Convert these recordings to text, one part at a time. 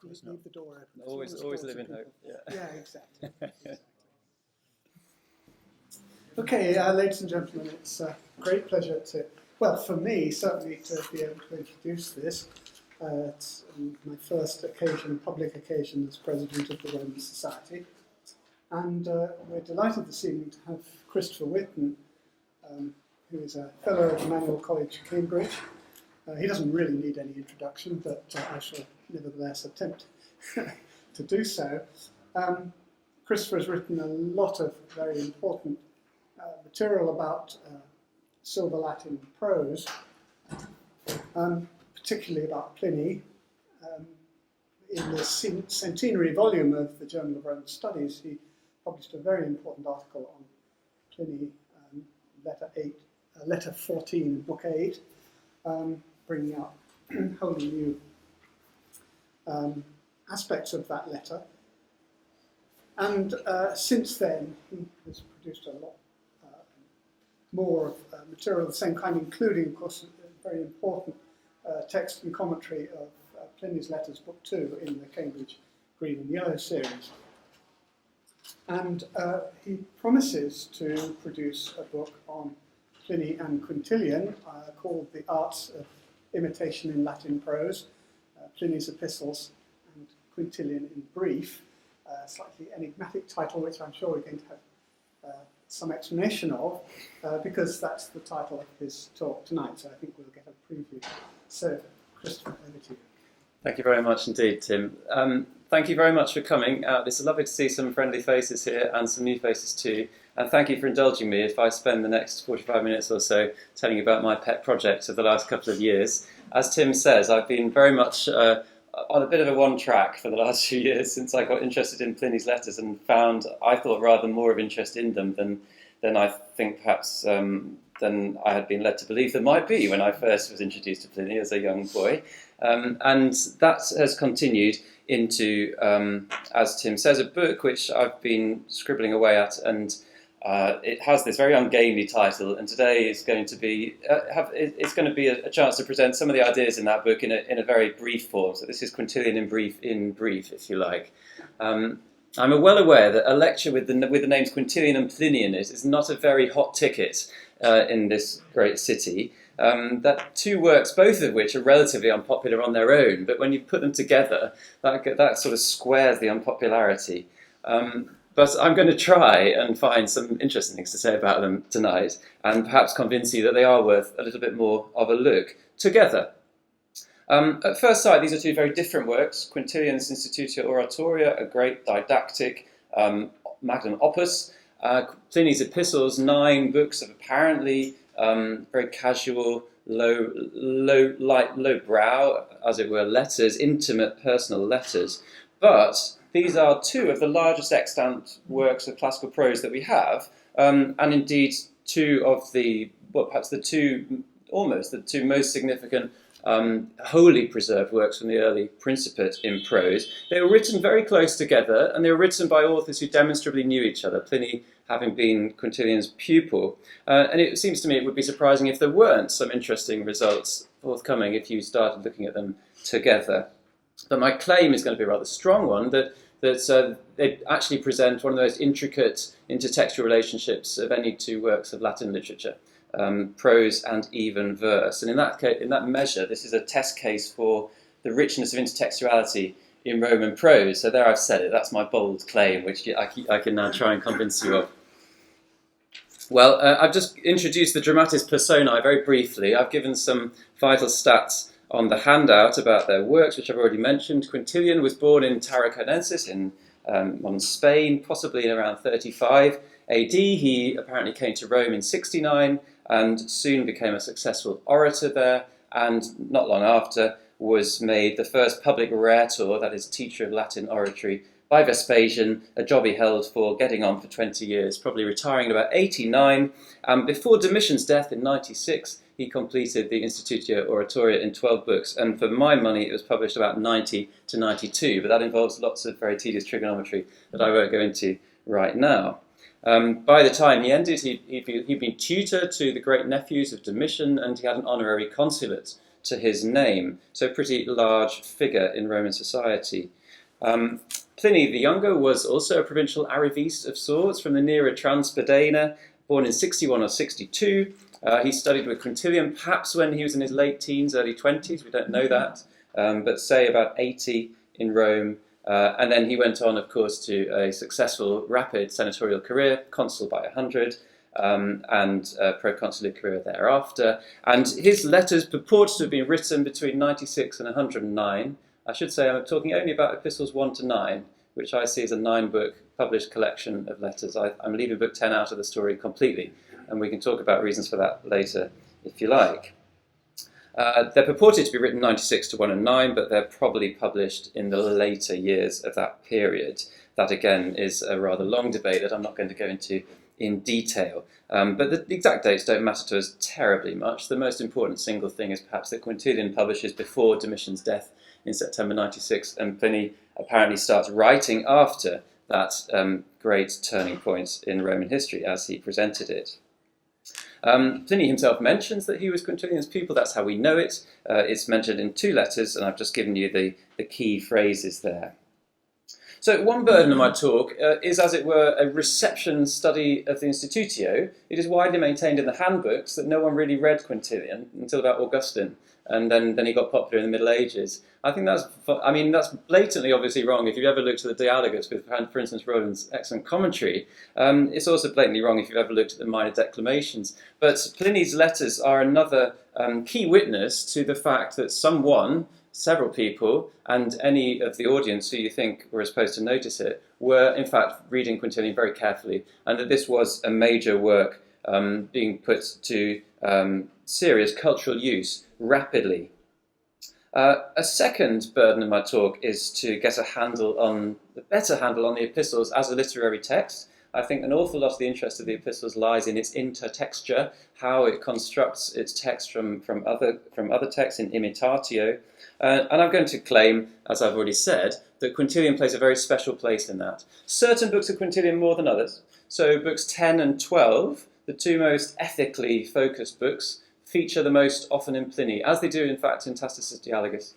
leave the door open. Always live in hope. Yeah, exactly. Okay, ladies and gentlemen, it's a great pleasure for me, certainly, to be able to introduce this. It's my first public occasion as president of the Roman Society. And we're delighted this evening to have Christopher Whitton, who is a fellow of Emmanuel College, Cambridge. He doesn't really need any introduction, but I shall nevertheless attempt to do so. Christopher has written a lot of very important material about Silver Latin prose, particularly about Pliny. In the centenary volume of the Journal of Roman Studies, he published a very important article on Pliny, letter 14, book 8, bringing out wholly new aspects of that letter. And since then, he has produced a lot more of material of the same kind, including, of course, a very important text and commentary of Pliny's Letters, Book 2, in the Cambridge Green and Yellow series. And he promises to produce a book on Pliny and Quintillion called The Arts of Imitation in Latin Prose, Pliny's Epistles and Quintillion in Brief, a slightly enigmatic title, which I'm sure we're going to have some explanation of, because that's the title of his talk tonight, so I think we'll get a preview. So, Christopher, over to you. Thank you very much indeed, Tim. Thank you very much for coming. It's lovely to see some friendly faces here and some new faces too. And thank you for indulging me if I spend the next 45 minutes or so telling you about my pet projects of the last couple of years. As Tim says, I've been very much on a bit of a one track for the last few years since I got interested in Pliny's letters and found, I thought, rather more of interest in them than I think perhaps than I had been led to believe there might be when I first was introduced to Pliny as a young boy. And that has continued into, as Tim says, a book which I've been scribbling away at, and it has this very ungainly title, and today is going to be a chance to present some of the ideas in that book in a very brief form. So this is Quintillion in brief, if you like. I'm well aware that a lecture with the names Quintilian and Pliny in it is not a very hot ticket in this great city. That two works, both of which are relatively unpopular on their own, but when you put them together, that sort of squares the unpopularity. But I'm going to try and find some interesting things to say about them tonight, and perhaps convince you that they are worth a little bit more of a look together. At first sight, these are two very different works. Quintillion's Institutio Oratoria, a great didactic magnum opus. Pliny's Epistles, 9 books of apparently very casual, low brow, as it were, letters, intimate personal letters. But these are two of the largest extant works of classical prose that we have, and indeed two of the two most significant wholly preserved works from the early Principate in prose. They were written very close together, and they were written by authors who demonstrably knew each other, Pliny having been Quintillion's pupil. And it seems to me it would be surprising if there weren't some interesting results forthcoming if you started looking at them together. But my claim is going to be a rather strong one, that they actually present one of the most intricate intertextual relationships of any two works of Latin literature, prose and even verse. And in that measure, this is a test case for the richness of intertextuality in Roman prose. So there I've said it. That's my bold claim, which I can now try and convince you of. Well, I've just introduced the Dramatis Personae very briefly. I've given some vital stats on the handout about their works, which I've already mentioned. Quintillion was born in Tarraconensis in modern Spain, possibly in around 35 AD. He apparently came to Rome in 69 and soon became a successful orator there, and not long after was made the first public rhetor, that is, teacher of Latin oratory, by Vespasian, a job he held for getting on for 20 years, probably retiring at about 89. Before Domitian's death in 96, he completed the Institutio Oratoria in 12 books, and for my money it was published about 90 to 92, but that involves lots of very tedious trigonometry that I won't go into right now. By the time he ended, he'd been tutor to the great nephews of Domitian, and he had an honorary consulate to his name, so a pretty large figure in Roman society. Pliny the Younger was also a provincial arriviste of sorts from the nearer Transpodena, born in 61 or 62. He studied with Quintillion, perhaps when he was in his late teens, early 20s, we don't know that, but say about 80 in Rome. And then he went on, of course, to a successful, rapid senatorial career, consul by 100, and proconsular career thereafter. And his letters purport to have been written between 96 and 109. I should say I'm talking only about Epistles 1 to 9, which I see as a 9-book published collection of letters. I'm leaving book 10 out of the story completely, and we can talk about reasons for that later, if you like. They're purported to be written 96 to 109, but they're probably published in the later years of that period. That, again, is a rather long debate that I'm not going to go into in detail. But the exact dates don't matter to us terribly much. The most important single thing is perhaps that Quintilian publishes before Domitian's death in September 96, and Pliny apparently starts writing after that great turning point in Roman history as he presented it. Pliny himself mentions that he was Quintilian's pupil. That's how we know it. It's mentioned in 2 letters, and I've just given you the key phrases there. So one burden of my talk is, as it were, a reception study of the Institutio. It is widely maintained in the handbooks that no one really read Quintilian until about Augustine, and then he got popular in the Middle Ages. I think that's blatantly obviously wrong. If you've ever looked at the Dialogus with, for instance, Roland's excellent commentary, it's also blatantly wrong if you've ever looked at the minor declamations. But Pliny's letters are another key witness to the fact that several people, and any of the audience who you think were supposed to notice it, were in fact reading Quintilian very carefully, and that this was a major work being put to serious cultural use rapidly. A second burden of my talk is to get a better handle on the epistles as a literary text. I think an awful lot of the interest of the epistles lies in its intertexture, how it constructs its text from other texts in imitatio. And I'm going to claim, as I've already said, that Quintilian plays a very special place in that. Certain books of Quintilian more than others. So books 10 and 12, the 2 most ethically focused books, feature the most often in Pliny, as they do, in fact, in Tacitus' Dialogus,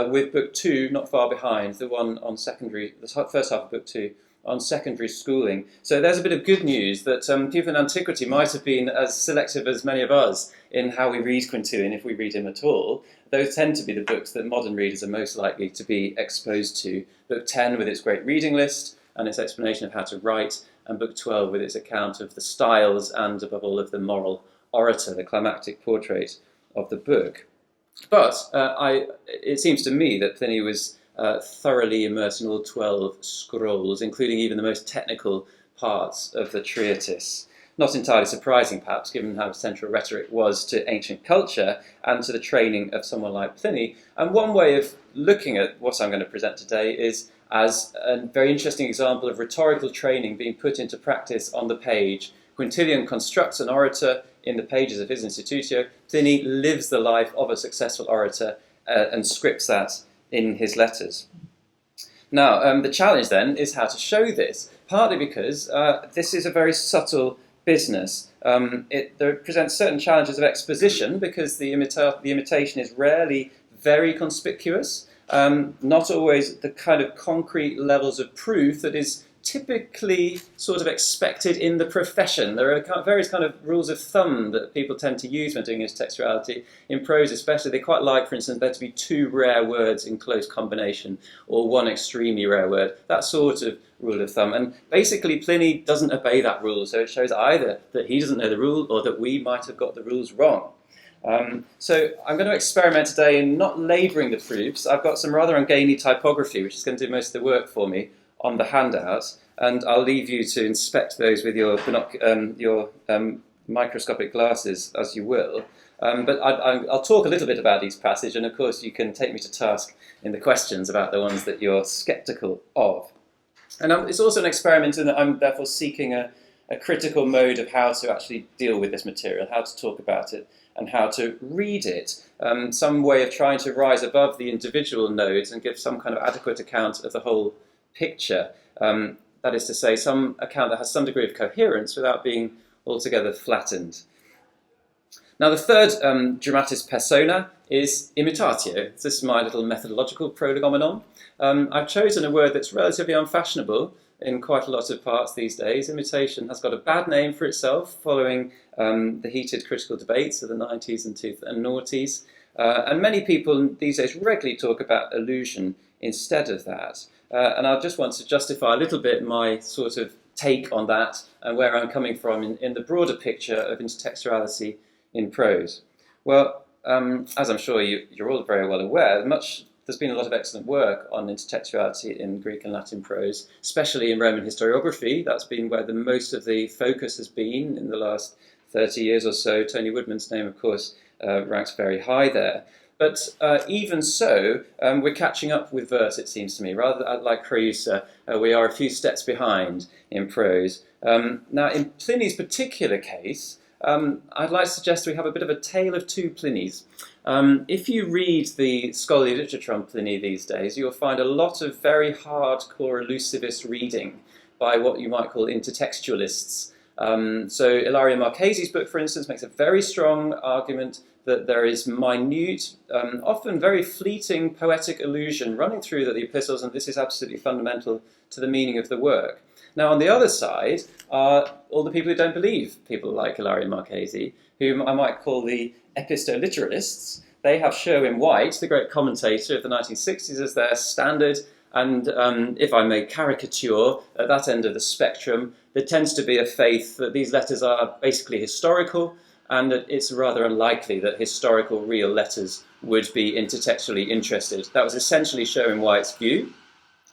with book 2 not far behind, the one on secondary, the first half of book 2, on secondary schooling. So there's a bit of good news that people in antiquity might have been as selective as many of us in how we read Quintilian, if we read him at all. Those tend to be the books that modern readers are most likely to be exposed to. Book 10 with its great reading list and its explanation of how to write, and book 12 with its account of the styles and, above all, of the moral orator, the climactic portrait of the book. But it seems to me that Pliny was thoroughly immersed in all 12 scrolls, including even the most technical parts of the treatise. Not entirely surprising, perhaps, given how central rhetoric was to ancient culture and to the training of someone like Pliny. And one way of looking at what I'm going to present today is as a very interesting example of rhetorical training being put into practice on the page. Quintilian constructs an orator in the pages of his Institutio. Pliny lives the life of a successful orator and scripts that in his letters. Now, the challenge then is how to show this, partly because this is a very subtle business. There presents certain challenges of exposition because the imitation is rarely very conspicuous, not always the kind of concrete levels of proof that is typically sort of expected in the profession. There are various kind of rules of thumb that people tend to use when doing intertextuality. In prose especially, they quite like, for instance, there to be 2 rare words in close combination, or 1 extremely rare word, that sort of rule of thumb. And basically Pliny doesn't obey that rule, so it shows either that he doesn't know the rule or that we might have got the rules wrong. So I'm going to experiment today in not labouring the proofs. I've got some rather ungainly typography, which is going to do most of the work for me on the handout, and I'll leave you to inspect those with your microscopic glasses as you will. But I'll talk a little bit about each passage, and of course you can take me to task in the questions about the ones that you're sceptical of. And it's also an experiment in that I'm therefore seeking a critical mode of how to actually deal with this material, how to talk about it, and how to read it. Some way of trying to rise above the individual nodes and give some kind of adequate account of the whole picture. That is to say, some account that has some degree of coherence without being altogether flattened. Now, the third Dramatis Personae is imitatio. This is my little methodological prolegomenon. I've chosen a word that's relatively unfashionable in quite a lot of parts these days. Imitation has got a bad name for itself following the heated critical debates of the 90s and noughties. And many people these days regularly talk about allusion instead of that. And I just want to justify a little bit my sort of take on that and where I'm coming from in the broader picture of intertextuality in prose. Well, as I'm sure you're all very well aware, there's been a lot of excellent work on intertextuality in Greek and Latin prose, especially in Roman historiography. That's been where the most of the focus has been in the last 30 years or so. Tony Woodman's name, of course, ranks very high there. But even so, we're catching up with verse, it seems to me. Rather like Creusa, we are a few steps behind in prose. Now, in Pliny's particular case, I'd like to suggest we have a bit of a tale of two Plinys. If you read the scholarly literature on Pliny these days, you'll find a lot of very hardcore elusivist reading by what you might call intertextualists. So Ilaria Marchese's book, for instance, makes a very strong argument that there is minute, often very fleeting poetic allusion running through the epistles, and this is absolutely fundamental to the meaning of the work. Now, on the other side are all the people who don't believe people like Ilaria Marchese, whom I might call the epistoliteralists. They have Sherwin White, the great commentator of the 1960s, as their standard. And if I may caricature, at that end of the spectrum, there tends to be a faith that these letters are basically historical, and that it's rather unlikely that historical real letters would be intertextually interested. That was essentially Sherwin White's view.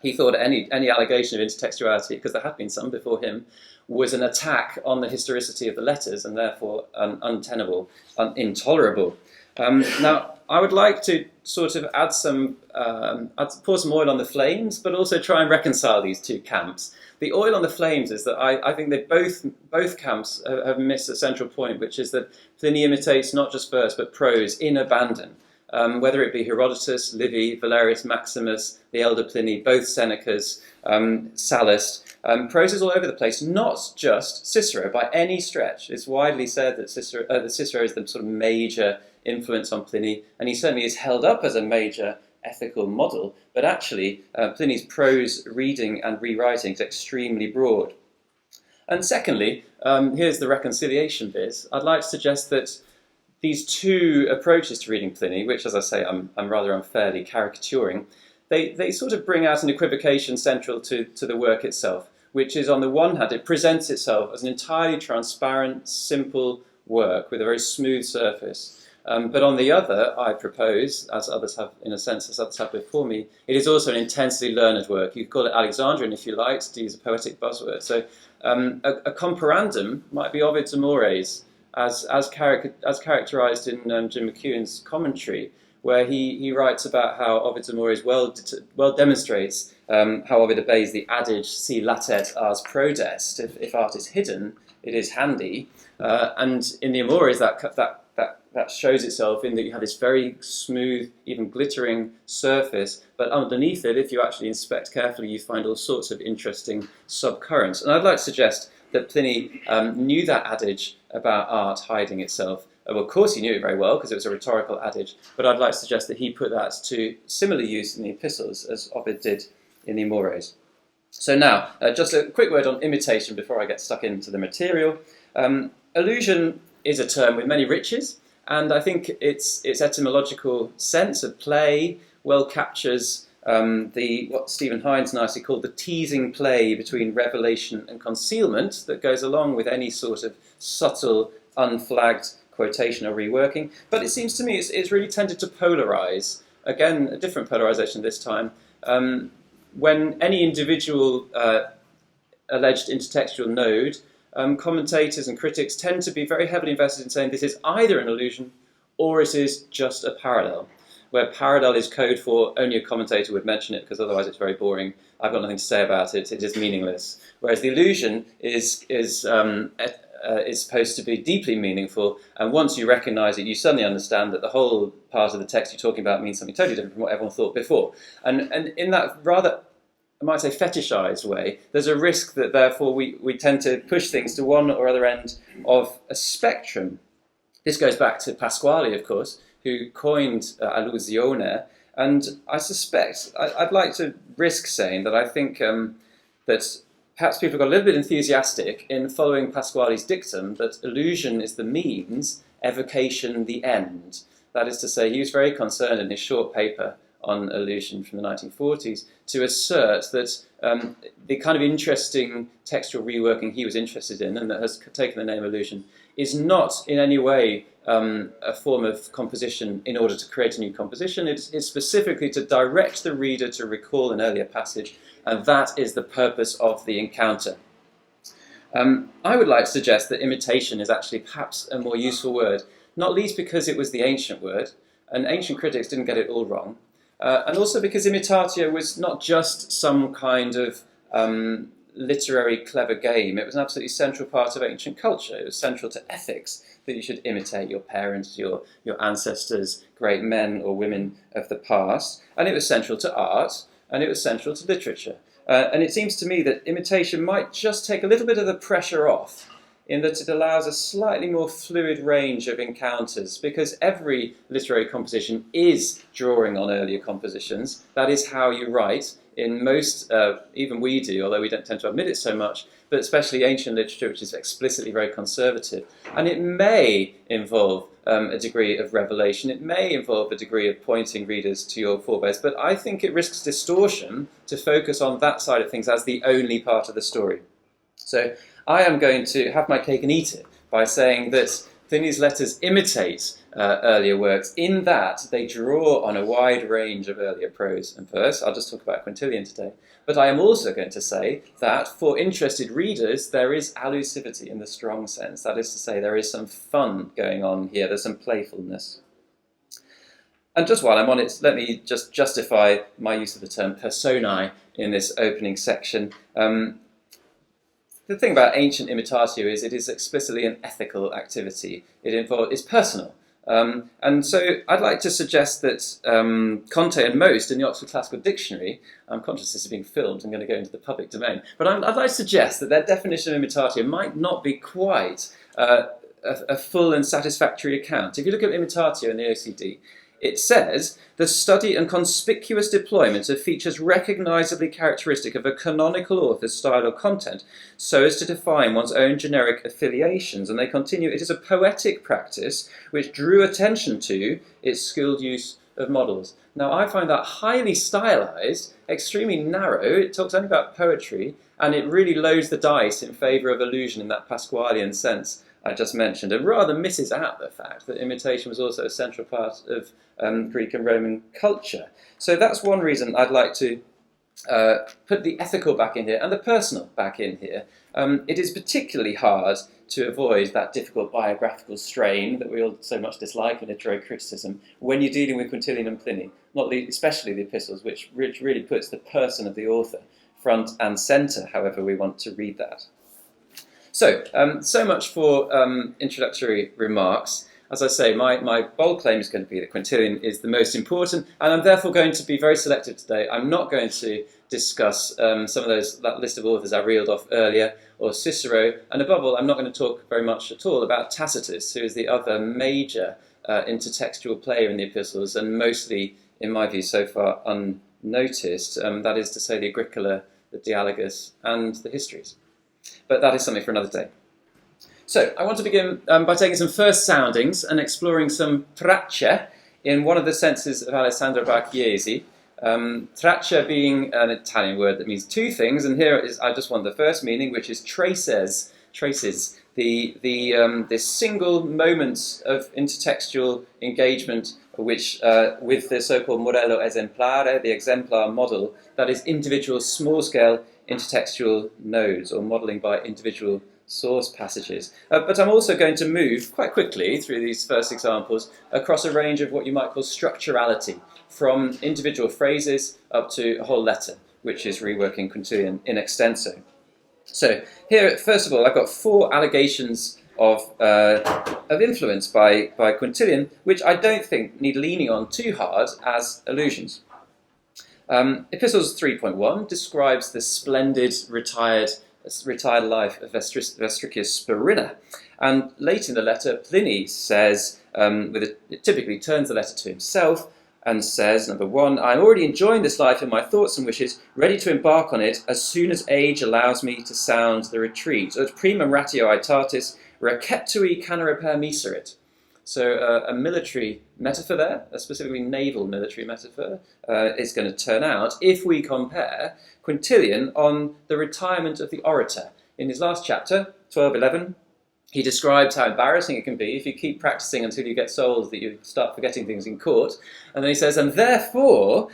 He thought any allegation of intertextuality, because there had been some before him, was an attack on the historicity of the letters and therefore untenable, intolerable. Now, I would like to sort of pour some oil on the flames, but also try and reconcile these two camps. The oil on the flames is that I think that both camps have missed a central point, which is that Pliny imitates not just verse but prose in abandon. Whether it be Herodotus, Livy, Valerius Maximus, the elder Pliny, both Senecas, Sallust, prose is all over the place, not just Cicero by any stretch. It's widely said that Cicero is the sort of major influence on Pliny, and he certainly is held up as a major ethical model, but actually Pliny's prose reading and rewriting is extremely broad. And secondly, here's the reconciliation bit. I'd like to suggest that these two approaches to reading Pliny, which, as I say, I'm rather unfairly caricaturing, they sort of bring out an equivocation central to the work itself, which is, on the one hand, it presents itself as an entirely transparent, simple work with a very smooth surface. But on the other, I propose, as others have before me, it is also an intensely learned work. You could call it Alexandrian, if you like, to use a poetic buzzword. So a comparandum might be Ovid's Amores, as characterised in Jim McEwen's commentary, where he writes about how Ovid's Amores well demonstrates how Ovid obeys the adage "si latet ars prodest." If art is hidden, it is handy. And in the Amores, that shows itself in that you have this very smooth, even glittering surface, but underneath it, if you actually inspect carefully, you find all sorts of interesting subcurrents. And I'd like to suggest that Pliny knew that adage about art hiding itself. Well, of course he knew it very well, because it was a rhetorical adage, but I'd like to suggest that he put that to similar use in the epistles as Ovid did in the Amores. So now, just a quick word on imitation before I get stuck into the material. Allusion is a term with many riches, and I think its etymological sense of play well captures what Stephen Hines nicely called the teasing play between revelation and concealment that goes along with any sort of subtle, unflagged quotation or reworking. But it seems to me it's really tended to polarize. Again, a different polarization this time. When any individual alleged intertextual node, commentators and critics tend to be very heavily invested in saying this is either an allusion or it is just a parallel, where parallel is code for only a commentator would mention it because otherwise it's very boring. I've got nothing to say about it. It is meaningless. Whereas the allusion is supposed to be deeply meaningful, and once you recognise it, you suddenly understand that the whole part of the text you're talking about means something totally different from what everyone thought before. And in that rather, I might say, fetishized way, there's a risk that therefore we tend to push things to one or other end of a spectrum. This goes back to Pasquale, of course, who coined allusione, and I suspect, I'd like to risk saying that I think that perhaps people got a little bit enthusiastic in following Pasquale's dictum that allusion is the means, evocation the end. That is to say, he was very concerned in his short paper on allusion from the 1940s to assert that the kind of interesting textual reworking he was interested in, and that has taken the name allusion, is not in any way a form of composition in order to create a new composition. It's specifically to direct the reader to recall an earlier passage, and that is the purpose of the encounter. I would like to suggest that imitation is actually perhaps a more useful word, not least because it was the ancient word, and ancient critics didn't get it all wrong, and also because imitatio was not just some kind of literary clever game. It was an absolutely central part of ancient culture. It was central to ethics, that you should imitate your parents, your ancestors, great men or women of the past, and it was central to art, and it was central to literature. And it seems to me that imitation might just take a little bit of the pressure off, in that it allows a slightly more fluid range of encounters, because every literary composition is drawing on earlier compositions. That is how you write in most, even we do, although we don't tend to admit it so much, but especially ancient literature, which is explicitly very conservative. And it may involve a degree of revelation. It may involve a degree of pointing readers to your forebears, but I think it risks distortion to focus on that side of things as the only part of the story. So I am going to have my cake and eat it by saying that Pliny's letters imitate earlier works in that they draw on a wide range of earlier prose and verse. I'll just talk about Quintillion today. But I am also going to say that for interested readers, there is allusivity in the strong sense. That is to say, there is some fun going on here. There's some playfulness. And just while I'm on it, let me just justify my use of the term personae in this opening section. The thing about ancient imitatio is it is explicitly an ethical activity. It's personal. And so I'd like to suggest that Conte and Most in the Oxford Classical Dictionary, I'm conscious this is being filmed, I'm going to go into the public domain, but I'd like to suggest that their definition of imitatio might not be quite a full and satisfactory account. If you look at imitatio in the OCD, it says, the study and conspicuous deployment of features recognisably characteristic of a canonical author's style or content, so as to define one's own generic affiliations. And they continue, it is a poetic practice which drew attention to its skilled use of models. Now, I find that highly stylised, extremely narrow. It talks only about poetry, and it really loads the dice in favour of allusion in that Pasqualian sense I just mentioned, and rather misses out the fact that imitation was also a central part of Greek and Roman culture. So that's one reason I'd like to put the ethical back in here and the personal back in here. It is particularly hard to avoid that difficult biographical strain that we all so much dislike in literary criticism when you're dealing with Quintilian and Pliny, especially the Epistles, which really puts the person of the author front and centre, however we want to read that. So much for introductory remarks. As I say, my bold claim is going to be that Quintilian is the most important, and I'm therefore going to be very selective today. I'm not going to discuss some of that list of authors I reeled off earlier, or Cicero, and above all, I'm not going to talk very much at all about Tacitus, who is the other major intertextual player in the Epistles, and mostly, in my view, so far unnoticed. That is to say, the Agricola, the Dialogus, and the Histories. But that is something for another day. So, I want to begin by taking some first soundings and exploring some traccia in one of the senses of Alessandro Barchiesi. Traccia being an Italian word that means two things, and here I just want the first meaning, which is traces, the single moments of intertextual engagement, which with the so-called modello esemplare, the exemplar model, that is individual small-scale intertextual nodes, or modelling by individual source passages. But I'm also going to move quite quickly through these first examples across a range of what you might call structurality, from individual phrases up to a whole letter, which is reworking Quintilian in extenso. So here, first of all, I've got 4 allegations of influence by Quintilian, which I don't think need leaning on too hard as allusions. Epistles 3.1 describes the splendid retired life of Vestricius Spurinna, and late in the letter Pliny says it typically turns the letter to himself and says, number 1, I am already enjoying this life in my thoughts and wishes, ready to embark on it as soon as age allows me to sound the retreat. Ut primum ratio aetatis receptui canere per miserit. So a military metaphor there, a specifically naval military metaphor, is going to turn out if we compare Quintillion on the retirement of the orator. In his last chapter, 12:11, he describes how embarrassing it can be if you keep practicing until you get sold that you start forgetting things in court. And then he says, and therefore,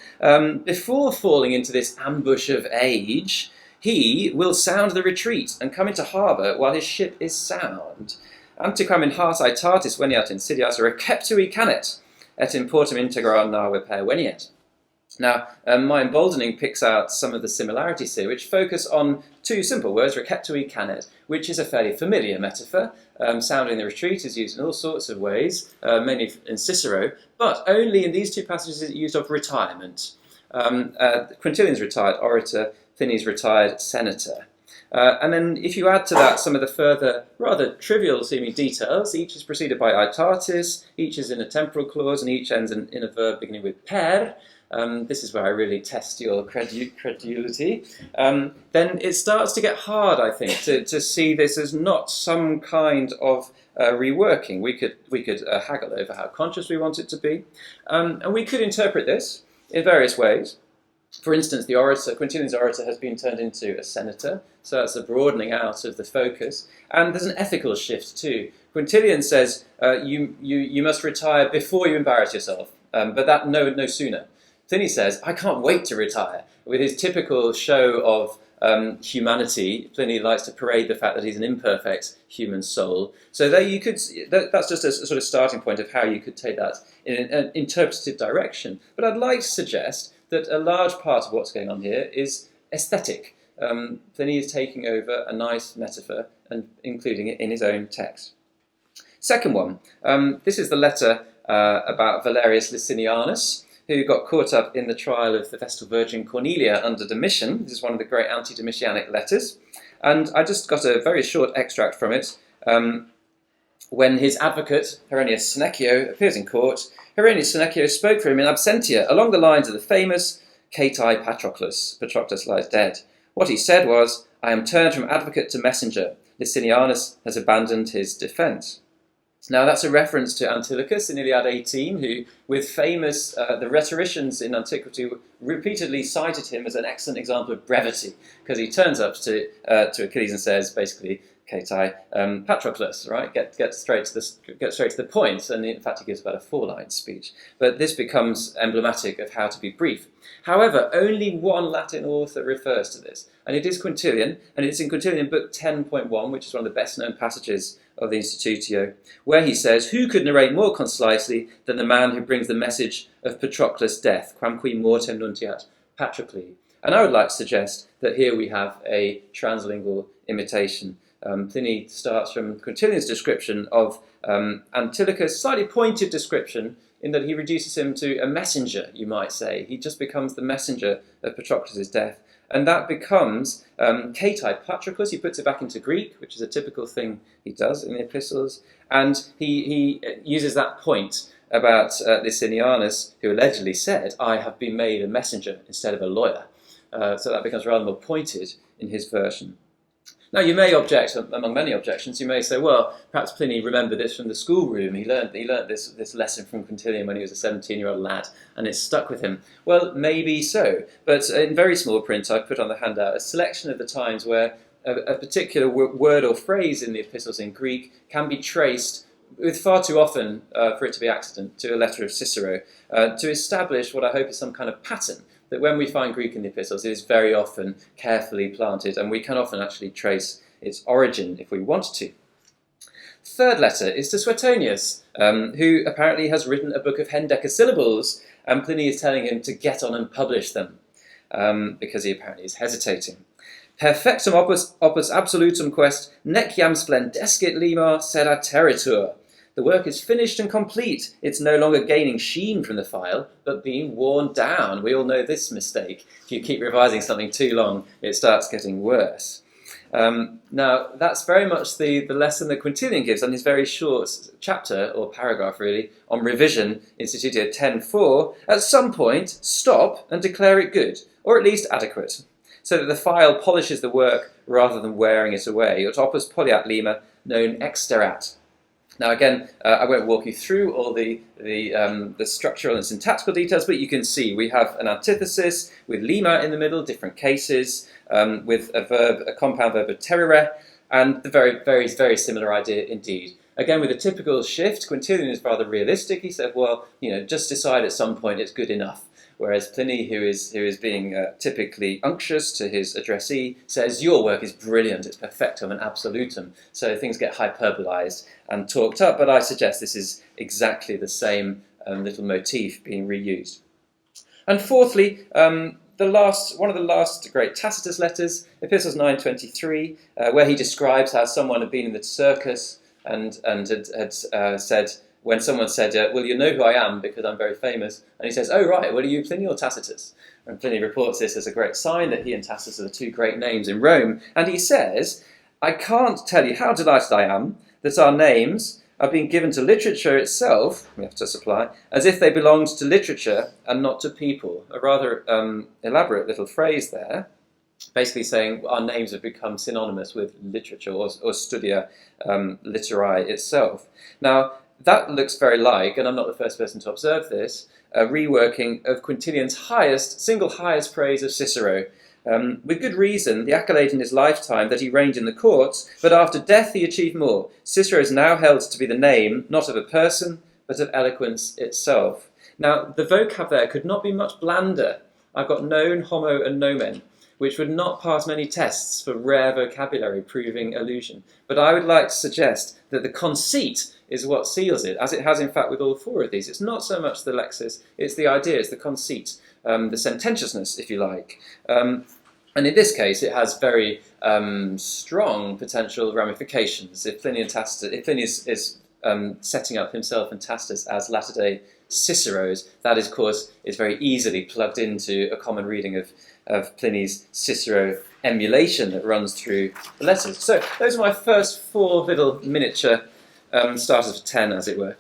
before falling into this ambush of age, he will sound the retreat and come into harbour while his ship is sound. Antiquam in hars aetatis veniat insidias receptui canet, et importum integra nave perveniet. Now, my emboldening picks out some of the similarities here, which focus on two simple words, receptui canet, which is a fairly familiar metaphor. Sounding the retreat is used in all sorts of ways, mainly in Cicero, but only in these two passages is it used of retirement. Quintillion's retired orator, Pliny's retired senator. And then if you add to that some of the further, rather trivial seeming details, each is preceded by aetatis, each is in a temporal clause, and each ends in a verb beginning with per. This is where I really test your credulity. Then it starts to get hard, I think, to see this as not some kind of reworking. We could haggle over how conscious we want it to be. And we could interpret this in various ways. For instance, the orator, Quintillion's orator, has been turned into a senator, so that's a broadening out of the focus. And there's an ethical shift too. Quintillion says you must retire before you embarrass yourself, but that no sooner. Pliny says, I can't wait to retire. With his typical show of humanity, Pliny likes to parade the fact that he's an imperfect human soul. So there you could, that's just a sort of starting point of how you could take that in an interpretative direction. But I'd like to suggest that a large part of what's going on here is aesthetic. Pliny is taking over a nice metaphor and including it in his own text. Second one, this is the letter about Valerius Licinianus, who got caught up in the trial of the Vestal Virgin Cornelia under Domitian. This is one of the great anti-Domitianic letters. And I just got a very short extract from it. When his advocate, Herennius Senecio, appears in court, Herennius Senecio spoke for him in absentia, along the lines of the famous Caetae Patroclus. Patroclus lies dead. What he said was, I am turned from advocate to messenger. Licinianus has abandoned his defence. Now that's a reference to Antilochus in Iliad 18, who, with famous, the rhetoricians in antiquity repeatedly cited him as an excellent example of brevity, because he turns up to Achilles and says, basically, Caetae Patroclus, right? Get straight to the point, and in fact he gives about a 4-line speech. But this becomes emblematic of how to be brief. However, only one Latin author refers to this, and it is Quintilian, and it's in Quintilian book 10.1, which is one of the best-known passages of the Institutio, where he says, who could narrate more concisely than the man who brings the message of Patroclus' death, quamqui mortem nuntiat Patrocli? And I would like to suggest that here we have a translingual imitation. Pliny starts from Quintilian's description of Antilochus, slightly pointed description in that he reduces him to a messenger, you might say. He just becomes the messenger of Patroclus' death. And that becomes Caetae Patroclus. He puts it back into Greek, which is a typical thing he does in the Epistles. And he uses that point about Licinianus, who allegedly said, I have been made a messenger instead of a lawyer. So that becomes rather more pointed in his version. Now, you may object, among many objections, you may say, well, perhaps Pliny remembered this from the schoolroom. He learned this lesson from Quintilian when he was a 17-year-old lad, and it stuck with him. Well, maybe so. But in very small print, I've put on the handout a selection of the times where a particular word or phrase in the epistles in Greek can be traced, with far too often for it to be accident, to a letter of Cicero, to establish what I hope is some kind of pattern, that when we find Greek in the epistles, it is very often carefully planted, and we can often actually trace its origin if we want to. Third letter is to Suetonius, who apparently has written a book of hendecasyllables, and Pliny is telling him to get on and publish them, because he apparently is hesitating. Perfectum opus absolutum quest, nec jam splendescit lima sed atteritur. The work is finished and complete. It's no longer gaining sheen from the file, but being worn down. We all know this mistake. If you keep revising something too long, it starts getting worse. Now, that's very much the lesson that Quintilian gives on his very short chapter, or paragraph really, on revision, Institutio 10.4. At some point, stop and declare it good, or at least adequate, so that the file polishes the work rather than wearing it away. Ut opus poliat lima non exterat. Now again, I won't walk you through all the structural and syntactical details, but you can see we have an antithesis with lima in the middle, different cases, with a compound verb of terere, and the very similar idea indeed. Again, with a typical shift, Quintilian is rather realistic. He said, well, just decide at some point it's good enough. Whereas Pliny, who is being typically unctuous to his addressee, says, your work is brilliant, it's perfectum and absolutum. So things get hyperbolized and talked up, but I suggest this is exactly the same little motif being reused. And fourthly, one of the last great Tacitus letters, Epistles 9:23, where he describes how someone had been in the circus and had said, when someone said, well, you know who I am because I'm very famous, and he says, oh, right, well, are you Pliny or Tacitus? And Pliny reports this as a great sign that he and Tacitus are the two great names in Rome, and he says, I can't tell you how delighted I am that our names are being given to literature itself, we have to supply, as if they belonged to literature and not to people. A rather elaborate little phrase there, basically saying our names have become synonymous with literature or studia literae itself. Now, that looks very like, and I'm not the first person to observe this, a reworking of Quintilian's single highest praise of Cicero. With good reason, the accolade in his lifetime that he reigned in the courts, but after death he achieved more. Cicero is now held to be the name, not of a person, but of eloquence itself. Now, the vocab there could not be much blander. I've got non, homo, and nomen, which would not pass many tests for rare vocabulary proving allusion. But I would like to suggest that the conceit is what seals it, as it has in fact with all four of these. It's not so much the lexis, it's the idea, it's the conceit, the sententiousness, if you like. And in this case, it has very strong potential ramifications. If Pliny is setting up himself and Tacitus as latter-day Ciceros, that, of course, is very easily plugged into a common reading of Pliny's Cicero emulation that runs through the letters. So those are my first four little miniature starters for 10, as it were.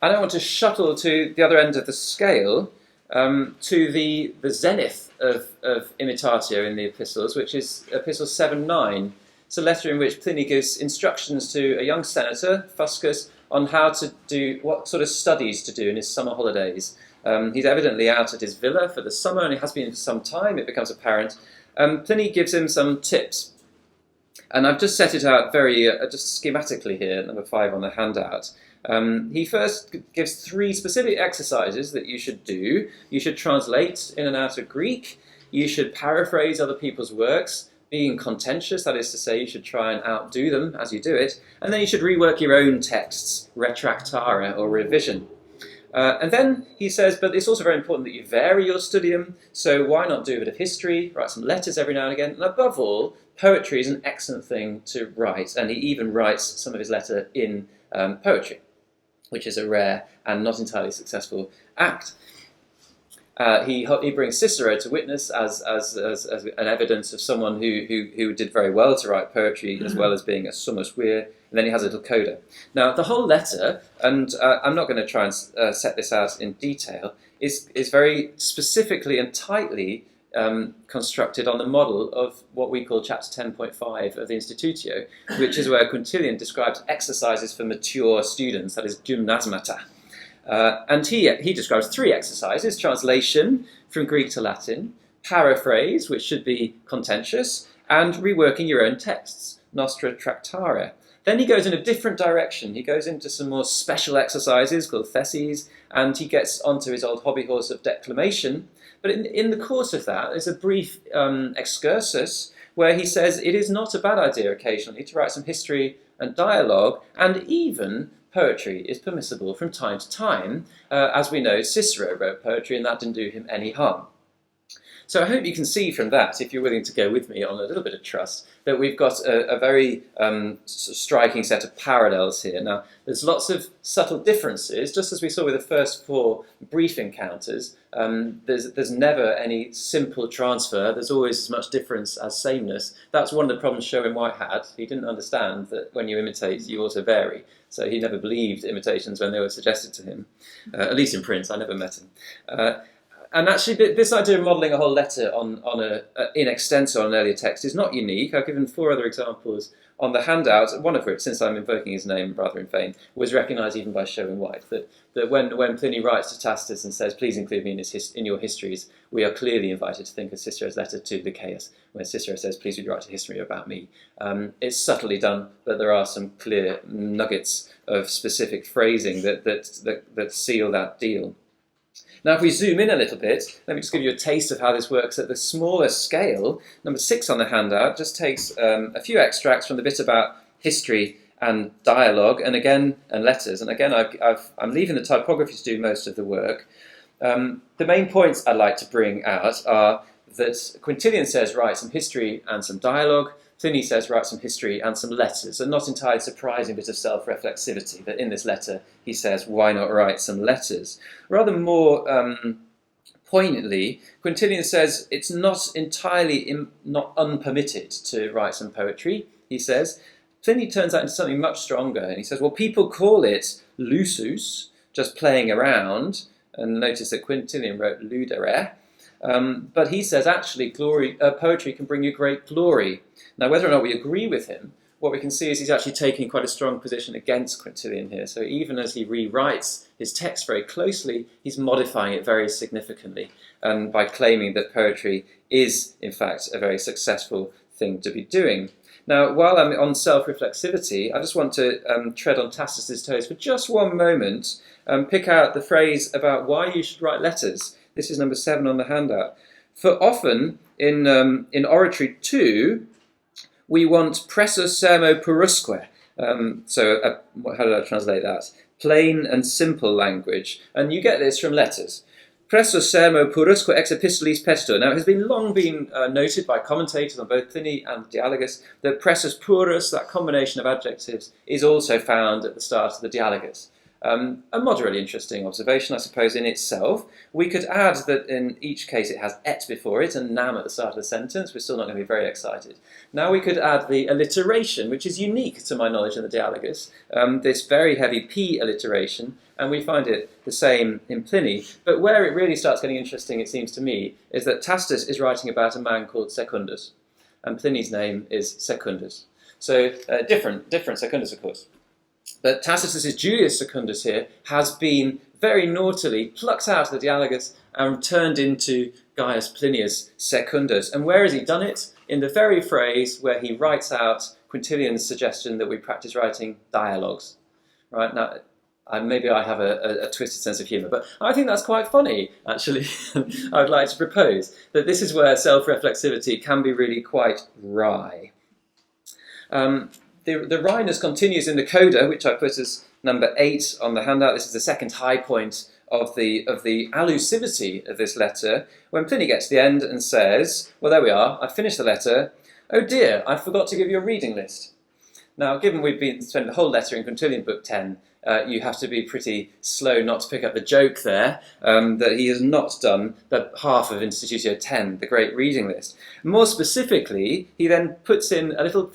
I now want to shuttle to the other end of the scale, to the zenith of imitatio in the epistles, which is Epistle 7:9. It's a letter in which Pliny gives instructions to a young senator, Fuscus, on what sort of studies to do in his summer holidays. He's evidently out at his villa for the summer, and he has been for some time, it becomes apparent. Pliny gives him some tips. And I've just set it out very just schematically here, number 5 on the handout. He first gives 3 specific exercises that you should do. You should translate in and out of Greek. You should paraphrase other people's works, being contentious, that is to say, you should try and outdo them as you do it. And then you should rework your own texts, retractare, or revision. And then he says, but it's also very important that you vary your studium, so why not do a bit of history, write some letters every now and again, and above all, poetry is an excellent thing to write, and he even writes some of his letter in poetry, which is a rare and not entirely successful act. He brings Cicero to witness as an evidence of someone who did very well to write poetry, as well as being a summus vir, and then he has a little coda. Now, the whole letter, and I'm not going to try and set this out in detail, is very specifically and tightly constructed on the model of what we call chapter 10.5 of the Institutio, which is where Quintilian describes exercises for mature students, that is gymnasmata. And he describes 3 exercises: translation from Greek to Latin, paraphrase, which should be contentious, and reworking your own texts, nostra tractare. Then he goes in a different direction. He goes into some more special exercises called theses, and he gets onto his old hobby horse of declamation. But in the course of that, there's a brief excursus where he says it is not a bad idea occasionally to write some history and dialogue, and even poetry is permissible from time to time. As we know, Cicero wrote poetry, and that didn't do him any harm. So I hope you can see from that, if you're willing to go with me on a little bit of trust, that we've got a very striking set of parallels here. Now, there's lots of subtle differences, just as we saw with the first 4 brief encounters. There's never any simple transfer. There's always as much difference as sameness. That's one of the problems Sherwin White had. He didn't understand that when you imitate, you also vary. So he never believed imitations when they were suggested to him, at least in print. I never met him. And actually, this idea of modelling a whole letter in extenso on an earlier text is not unique. I've given 4 other examples on the handout, one of which, since I'm invoking his name rather in vain, was recognised even by Sherwin White, that when Pliny writes to Tacitus and says, please include me in your histories, we are clearly invited to think of Cicero's letter to Lycaeus, when Cicero says, please would you write a history about me. It's subtly done, but there are some clear nuggets of specific phrasing that seal that deal. Now, if we zoom in a little bit, let me just give you a taste of how this works at the smaller scale. Number 6 on the handout just takes a few extracts from the bit about history and dialogue, and letters. And again, I'm leaving the typography to do most of the work. The main points I'd like to bring out are that Quintillion says write some history and some dialogue. Pliny says write some history and some letters, a not entirely surprising bit of self-reflexivity, that in this letter he says, why not write some letters? Rather more poignantly, Quintilian says it's not entirely not unpermitted to write some poetry, he says. Pliny turns that into something much stronger, and he says, well, people call it lusus, just playing around, and notice that Quintilian wrote ludere, but he says actually poetry can bring you great glory. Now, whether or not we agree with him, what we can see is he's actually taking quite a strong position against Quintilian here. So even as he rewrites his text very closely, he's modifying it very significantly, and by claiming that poetry is, in fact, a very successful thing to be doing. Now, while I'm on self-reflexivity, I just want to tread on Tacitus's toes for just one moment, pick out the phrase about why you should write letters. This is number 7 on the handout. For often, in Oratory 2, we want pressus sermo purusque. How did I translate that? Plain and simple language. And you get this from letters. Pressus sermo purusque ex epistolis petitur. Now, it has long been noted by commentators on both Pliny and Dialogus that pressus purus, that combination of adjectives, is also found at the start of the Dialogus. A moderately interesting observation, I suppose, in itself. We could add that in each case it has et before it and nam at the start of the sentence. We're still not going to be very excited. Now we could add the alliteration, which is unique to my knowledge in the Dialogus, this very heavy p alliteration, and we find it the same in Pliny. But where it really starts getting interesting, it seems to me, is that Tacitus is writing about a man called Secundus, and Pliny's name is Secundus. So different Secundus, of course. But Tacitus's Julius Secundus here has been very naughtily plucked out of the Dialogus and turned into Gaius Plinius Secundus. And where has he done it? In the very phrase where he writes out Quintilian's suggestion that we practice writing dialogues. Right now, maybe I have a twisted sense of humour, but I think that's quite funny, actually. I would like to propose that this is where self-reflexivity can be really quite wry. The wryness continues in the coda, which I put as number 8 on the handout. This is the second high point of the allusivity of this letter, when Pliny gets to the end and says, well, there we are, I've finished the letter. Oh dear, I forgot to give you a reading list. Now, given we've been spending the whole letter in Quintilian Book 10, you have to be pretty slow not to pick up the joke there, that he has not done the half of Institutio 10, the great reading list. More specifically, he then puts in a little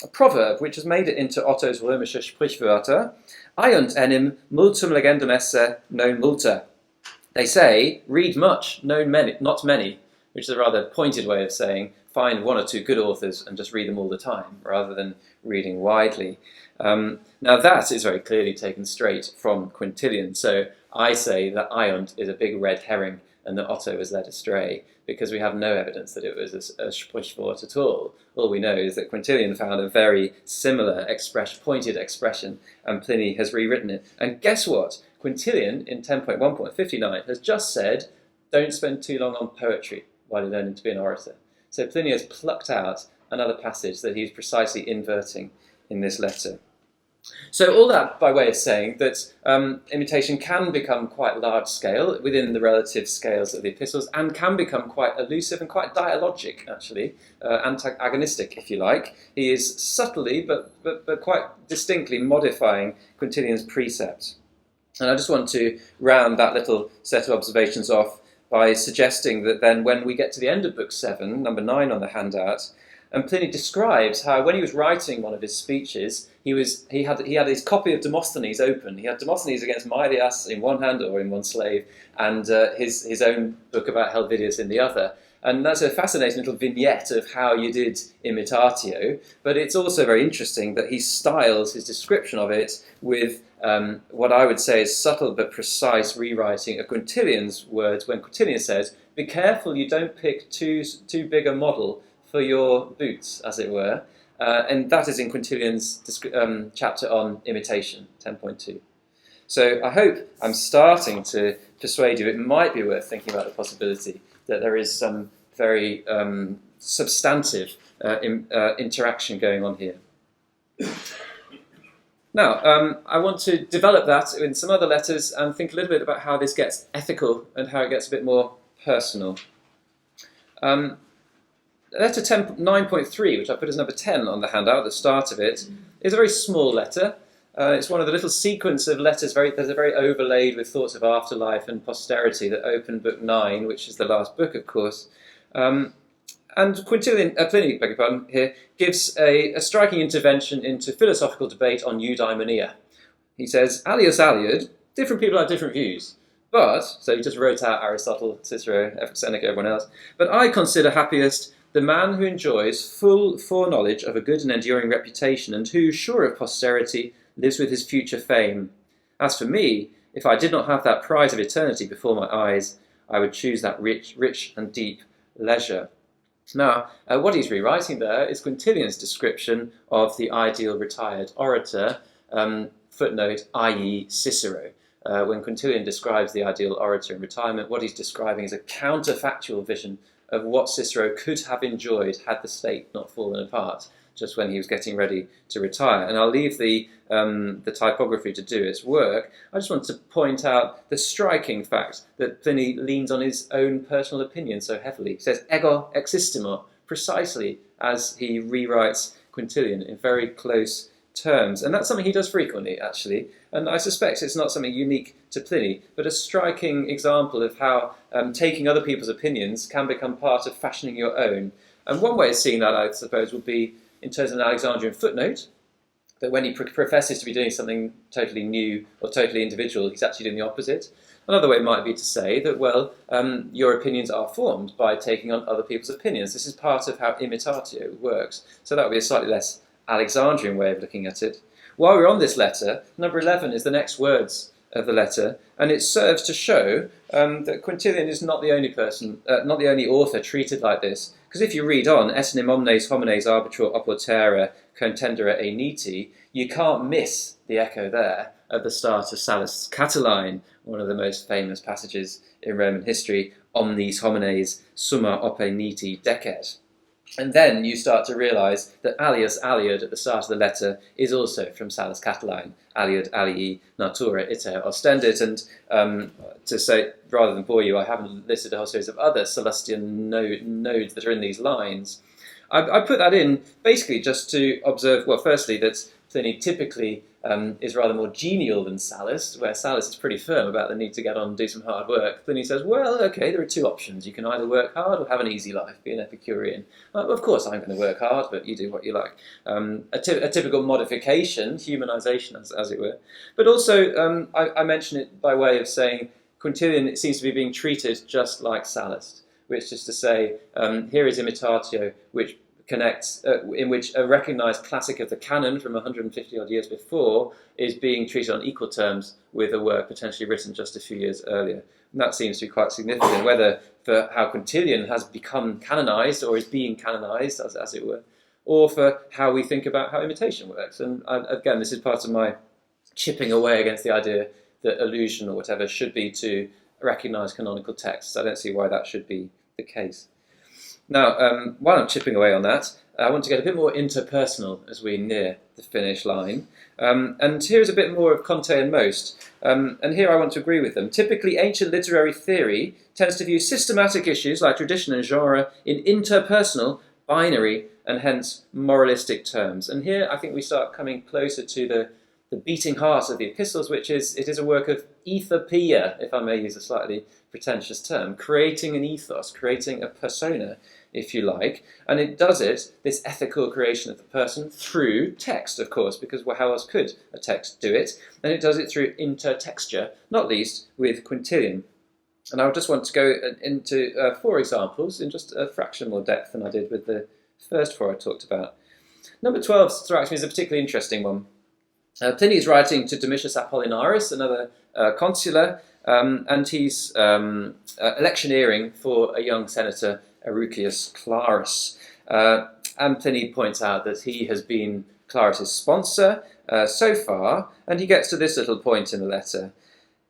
a proverb which has made it into Otto's Römische Sprichwörter. Aiunt enim multum legendum esse non multa. They say, read much, known many, not many, which is a rather pointed way of saying find one or two good authors and just read them all the time, rather than reading widely. Now that is very clearly taken straight from Quintilian, so I say that Aiunt is a big red herring and that Otto was led astray, because we have no evidence that it was a Sprichwort at all. All we know is that Quintilian found a very similar pointed expression, and Pliny has rewritten it. And guess what? Quintilian, in 10.1.59, has just said, don't spend too long on poetry while you're learning to be an orator. So Pliny has plucked out another passage that he's precisely inverting in this letter. So all that by way of saying that imitation can become quite large scale within the relative scales of the epistles, and can become quite elusive and quite dialogic, actually, antagonistic, if you like. He is subtly but quite distinctly modifying Quintillion's precepts. And I just want to round that little set of observations off by suggesting that then when we get to the end of Book 7, number 9 on the handout, and Pliny describes how when he was writing one of his speeches, he had his copy of Demosthenes open. He had Demosthenes against Mutandis in one hand, or in one slave, and his own book about Helvidius in the other. And that's a fascinating little vignette of how you did imitatio, but it's also very interesting that he styles his description of it with what I would say is subtle but precise rewriting of Quintillion's words when Quintilian says, "Be careful you don't pick too big a model for your boots," as it were. And that is in Quintillion's chapter on imitation, 10.2. So I hope I'm starting to persuade you it might be worth thinking about the possibility that there is some very substantive interaction going on here. Now, I want to develop that in some other letters and think a little bit about how this gets ethical and how it gets a bit more personal. Letter 9.3, which I put as number 10 on the handout at the start of it, is a very small letter. It's one of the little sequence of letters that are very overlaid with thoughts of afterlife and posterity that open Book 9, which is the last book, of course. And Pliny, beg your pardon, here, gives a striking intervention into philosophical debate on eudaimonia. He says, alius aliud, different people have different views. But, so he just wrote out Aristotle, Cicero, Seneca, everyone else, but I consider happiest the man who enjoys full foreknowledge of a good and enduring reputation, and who, sure of posterity, lives with his future fame. As for me, if I did not have that prize of eternity before my eyes, I would choose that rich and deep leisure. Now, what he's rewriting there is Quintillion's description of the ideal retired orator, footnote, i.e. Cicero. When Quintilian describes the ideal orator in retirement, what he's describing is a counterfactual vision of what Cicero could have enjoyed had the state not fallen apart, just when he was getting ready to retire. And I'll leave the typography to do its work. I just want to point out the striking fact that Pliny leans on his own personal opinion so heavily. He says, ego existimur, precisely as he rewrites Quintilian in very close terms. And that's something he does frequently, actually. And I suspect it's not something unique to Pliny, but a striking example of how taking other people's opinions can become part of fashioning your own. And one way of seeing that, I suppose, would be in terms of an Alexandrian footnote, that when he professes to be doing something totally new or totally individual, he's actually doing the opposite. Another way might be to say that, well, your opinions are formed by taking on other people's opinions. This is part of how imitatio works. So that would be a slightly less Alexandrian way of looking at it. While we're on this letter, number 11 is the next words of the letter, and it serves to show that Quintilian is not the only person, not the only author treated like this. Because if you read on, et in omnes homines arbitro oportera contendere e niti, you can't miss the echo there at the start of Sallust's Catiline, one of the most famous passages in Roman history, omnes homines summa ope niti decet. And then you start to realise that alias aliud at the start of the letter is also from Sallust's Catiline, aliud alii natura iter ostendit. And to say, rather than bore you, I haven't listed a whole series of other Sallustian nodes that are in these lines. I put that in basically just to observe, well, firstly, that Pliny typically is rather more genial than Sallust, where Sallust is pretty firm about the need to get on and do some hard work. Pliny says, well, okay, there are two options. You can either work hard or have an easy life, be an Epicurean. Of course, I'm going to work hard, but you do what you like. A typical modification, humanisation, as it were. But also, I mention it by way of saying Quintilian seems to be being treated just like Sallust, which is to say, here is imitatio, which connects, in which a recognised classic of the canon from 150 odd years before is being treated on equal terms with a work potentially written just a few years earlier. And that seems to be quite significant, whether for how Quintilian has become canonised or is being canonised, as it were, or for how we think about how imitation works. And again, this is part of my chipping away against the idea that allusion or whatever should be to recognised canonical texts. I don't see why that should be the case. Now, while I'm chipping away on that, I want to get a bit more interpersonal as we near the finish line. And here's a bit more of Conte and Most. And here I want to agree with them. Typically, ancient literary theory tends to view systematic issues like tradition and genre in interpersonal, binary, and hence moralistic terms. And here I think we start coming closer to the beating heart of the epistles, which is, it is a work of ethopia, if I may use a slightly pretentious term, creating an ethos, creating a persona, if you like. And it does it, this ethical creation of the person, through text, of course, because how else could a text do it? And it does it through intertexture, not least with Quintilian. And I just want to go into 4 examples in just a fraction more depth than I did with the first 4 I talked about. Number 12 strikes me as a particularly interesting one. Pliny is writing to Domitius Apollinaris, another consular, and he's electioneering for a young senator, Erucius Clarus. And Pliny points out that he has been Clarus's sponsor so far, and he gets to this little point in the letter.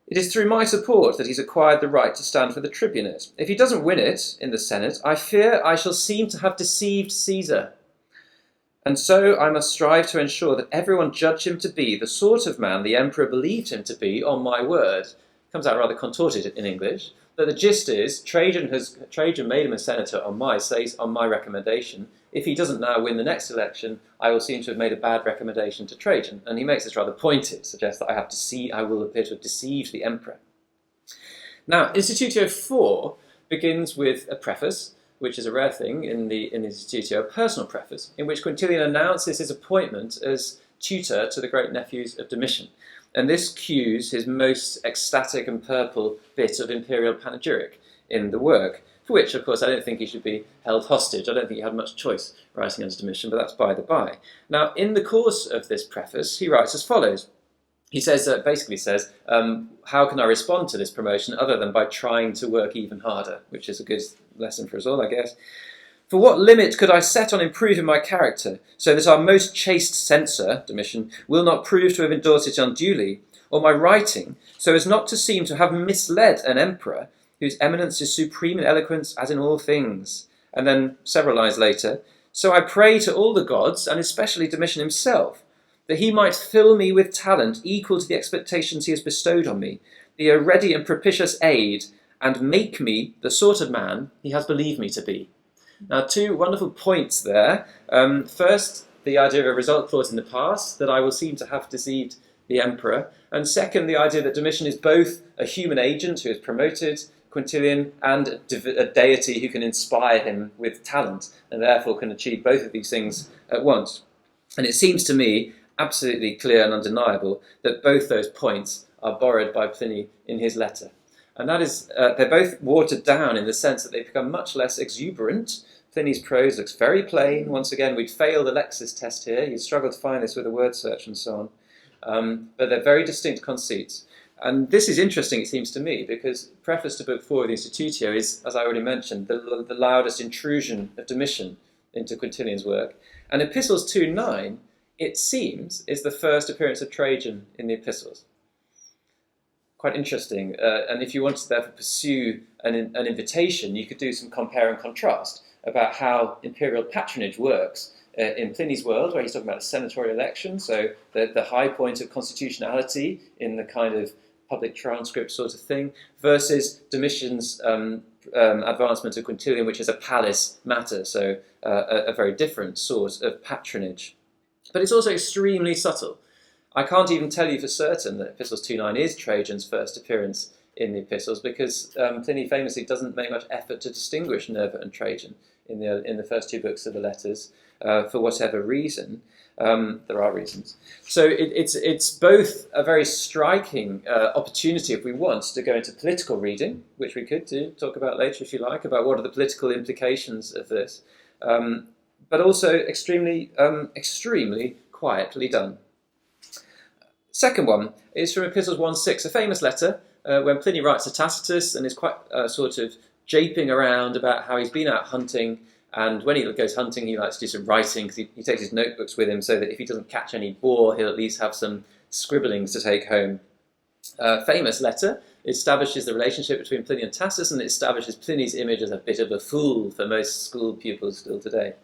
It is through my support that he's acquired the right to stand for the tribunate. If he doesn't win it in the Senate, I fear I shall seem to have deceived Caesar. And so I must strive to ensure that everyone judge him to be the sort of man the emperor believed him to be on my word. Comes out rather contorted in English. But the gist is, Trajan made him a senator on my recommendation. If he doesn't now win the next election, I will seem to have made a bad recommendation to Trajan. And he makes this rather pointed, suggests that I will appear to have deceived the emperor. Now, Institutio 4 begins with a preface, which is a rare thing in the Institutio, a personal preface, in which Quintilian announces his appointment as tutor to the great-nephews of Domitian. And this cues his most ecstatic and purple bit of imperial panegyric in the work, for which, of course, I don't think he should be held hostage. I don't think he had much choice writing under Domitian, but that's by the by. Now, in the course of this preface, he writes as follows. He basically says, how can I respond to this promotion other than by trying to work even harder, which is a good lesson for us all, I guess. For what limit could I set on improving my character, so that our most chaste censor, Domitian, will not prove to have endorsed it unduly, or my writing, so as not to seem to have misled an emperor, whose eminence is supreme in eloquence as in all things? And then, several lines later, so I pray to all the gods, and especially Domitian himself, that he might fill me with talent equal to the expectations he has bestowed on me, be a ready and propitious aid, and make me the sort of man he has believed me to be. Now, 2 wonderful points there. First, the idea of a result clause in the past, that I will seem to have deceived the emperor. And second, the idea that Domitian is both a human agent who has promoted Quintilian and a deity who can inspire him with talent, and therefore can achieve both of these things at once. And it seems to me absolutely clear and undeniable that both those points are borrowed by Pliny in his letter. And that is, they're both watered down in the sense that they become much less exuberant. Pliny's prose looks very plain. Once again, we'd failed the Lexis test here. You'd struggle to find this with a word search and so on. But they're very distinct conceits. And this is interesting, it seems to me, because preface to Book 4 of the Institutio is, as I already mentioned, the loudest intrusion of Domitian into Quintilian's work. And Epistles 2:9, it seems, is the first appearance of Trajan in the Epistles. Quite interesting. And if you wanted to therefore pursue an invitation, you could do some compare and contrast about how imperial patronage works in Pliny's world, where he's talking about a senatorial election, so the high point of constitutionality in the kind of public transcript sort of thing, versus Domitian's advancement of Quintilian, which is a palace matter, so a very different sort of patronage. But it's also extremely subtle. I can't even tell you for certain that Epistles 2:9 is Trajan's first appearance in the epistles, because Pliny famously doesn't make much effort to distinguish Nerva and Trajan in the first 2 books of the letters, for whatever reason. There are reasons. So it's both a very striking opportunity, if we want, to go into political reading, which we could talk about later if you like, about what are the political implications of this, but also extremely quietly done. Second one is from Epistles 1:6, a famous letter when Pliny writes to Tacitus and is quite sort of japing around about how he's been out hunting, and when he goes hunting he likes to do some writing because he takes his notebooks with him so that if he doesn't catch any boar he'll at least have some scribblings to take home. Famous letter, It establishes the relationship between Pliny and Tacitus, and it establishes Pliny's image as a bit of a fool for most school pupils still today.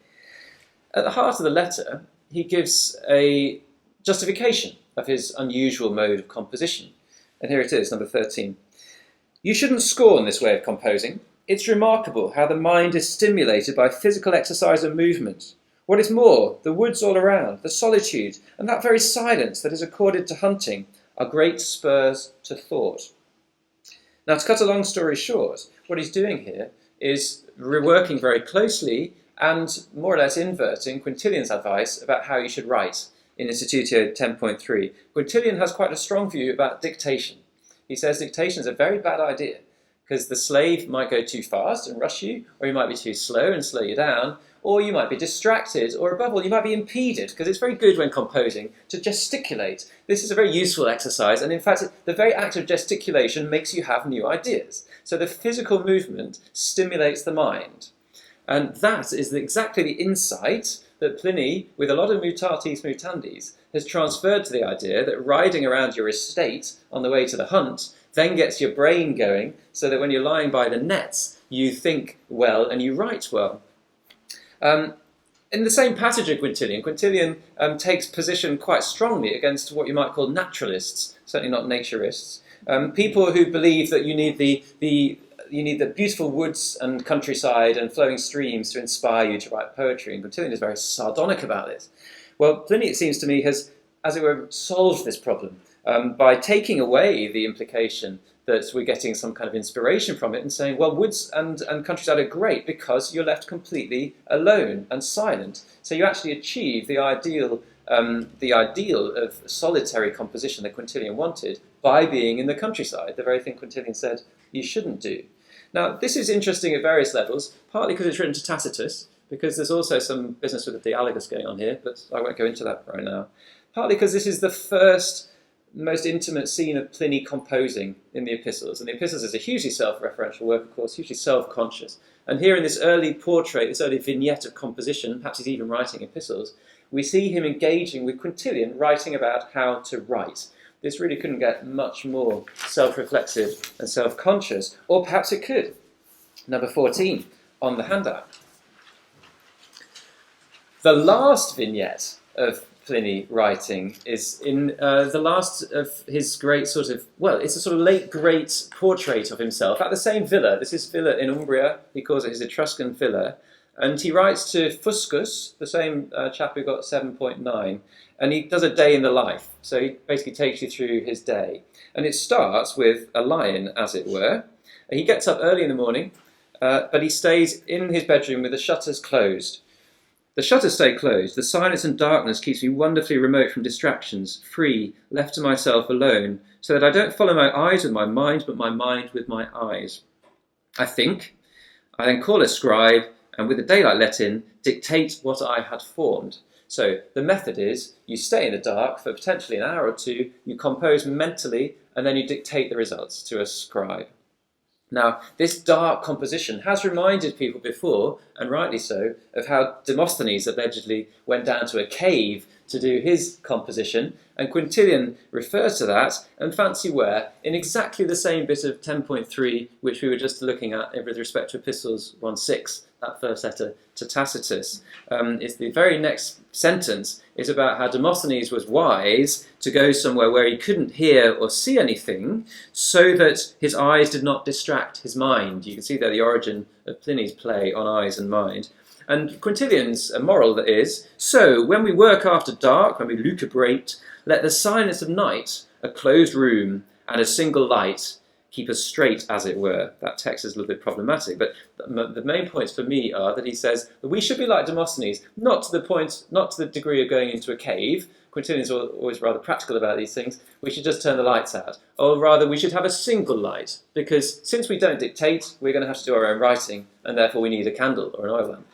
At the heart of the letter, he gives a justification of his unusual mode of composition. And here it is, number 13. You shouldn't scorn this way of composing. It's remarkable how the mind is stimulated by physical exercise and movement. What is more, the woods all around, the solitude, and that very silence that is accorded to hunting are great spurs to thought. Now, to cut a long story short, what he's doing here is working very closely and more or less inverting Quintillion's advice about how you should write in Institutio 10.3. Quintilian has quite a strong view about dictation. He says dictation is a very bad idea because the slave might go too fast and rush you, or you might be too slow and slow you down, or you might be distracted, or above all, you might be impeded, because it's very good when composing to gesticulate. This is a very useful exercise, and in fact, the very act of gesticulation makes you have new ideas. So the physical movement stimulates the mind. And that is exactly the insight that Pliny, with a lot of Mutatis Mutandis, has transferred to the idea that riding around your estate on the way to the hunt then gets your brain going so that when you're lying by the nets, you think well and you write well. In the same passage of Quintilian takes position quite strongly against what you might call naturalists, certainly not naturists, people who believe that you need the beautiful woods and countryside and flowing streams to inspire you to write poetry, and Quintilian is very sardonic about this. Well, Pliny, it seems to me, has, as it were, solved this problem by taking away the implication that we're getting some kind of inspiration from it and saying, well, woods and countryside are great because you're left completely alone and silent. So you actually achieve the ideal of solitary composition that Quintilian wanted by being in the countryside, the very thing Quintilian said you shouldn't do. Now, this is interesting at various levels, partly because it's written to Tacitus, because there's also some business with the dialogus going on here, but I won't go into that right now. Partly because this is the first most intimate scene of Pliny composing in the Epistles. And the Epistles is a hugely self-referential work, of course, hugely self-conscious. And here in this early portrait, this early vignette of composition, perhaps he's even writing epistles, we see him engaging with Quintilian, writing about how to write. This really couldn't get much more self-reflexive and self-conscious, or perhaps it could. Number 14 on the handout. The last vignette of Pliny writing is in the last of his great sort of, well, it's a sort of late great portrait of himself at the same villa. This is villa in Umbria. He calls it his Etruscan villa. And he writes to Fuscus, the same chap who got 7.9, and he does a day in the life. So he basically takes you through his day. And it starts with a lion, as it were. He gets up early in the morning, but he stays in his bedroom with the shutters closed. The shutters stay closed. The silence and darkness keeps me wonderfully remote from distractions, free, left to myself alone, so that I don't follow my eyes with my mind, but my mind with my eyes. I think, I then call a scribe, and with the daylight let in, dictate what I had formed. So the method is, you stay in the dark for potentially an hour or two, you compose mentally, and then you dictate the results to a scribe. Now, this dark composition has reminded people before, and rightly so, of how Demosthenes allegedly went down to a cave to do his composition, and Quintilian refers to that, and fancy where, in exactly the same bit of 10.3 which we were just looking at with respect to Epistles 1.6, that first letter to Tacitus. It's the very next sentence is about how Demosthenes was wise to go somewhere where he couldn't hear or see anything, so that his eyes did not distract his mind. You can see there the origin of Pliny's play on eyes and mind. And Quintilian's moral that is, so when we work after dark, when we lucubrate, let the silence of night, a closed room, and a single light keep us straight, as it were. That text is a little bit problematic, but the main points for me are that he says that we should be like Demosthenes, not to the degree of going into a cave. Quintilian's always rather practical about these things. We should just turn the lights out. Or rather, we should have a single light, because since we don't dictate, we're going to have to do our own writing, and therefore we need a candle or an oil lamp.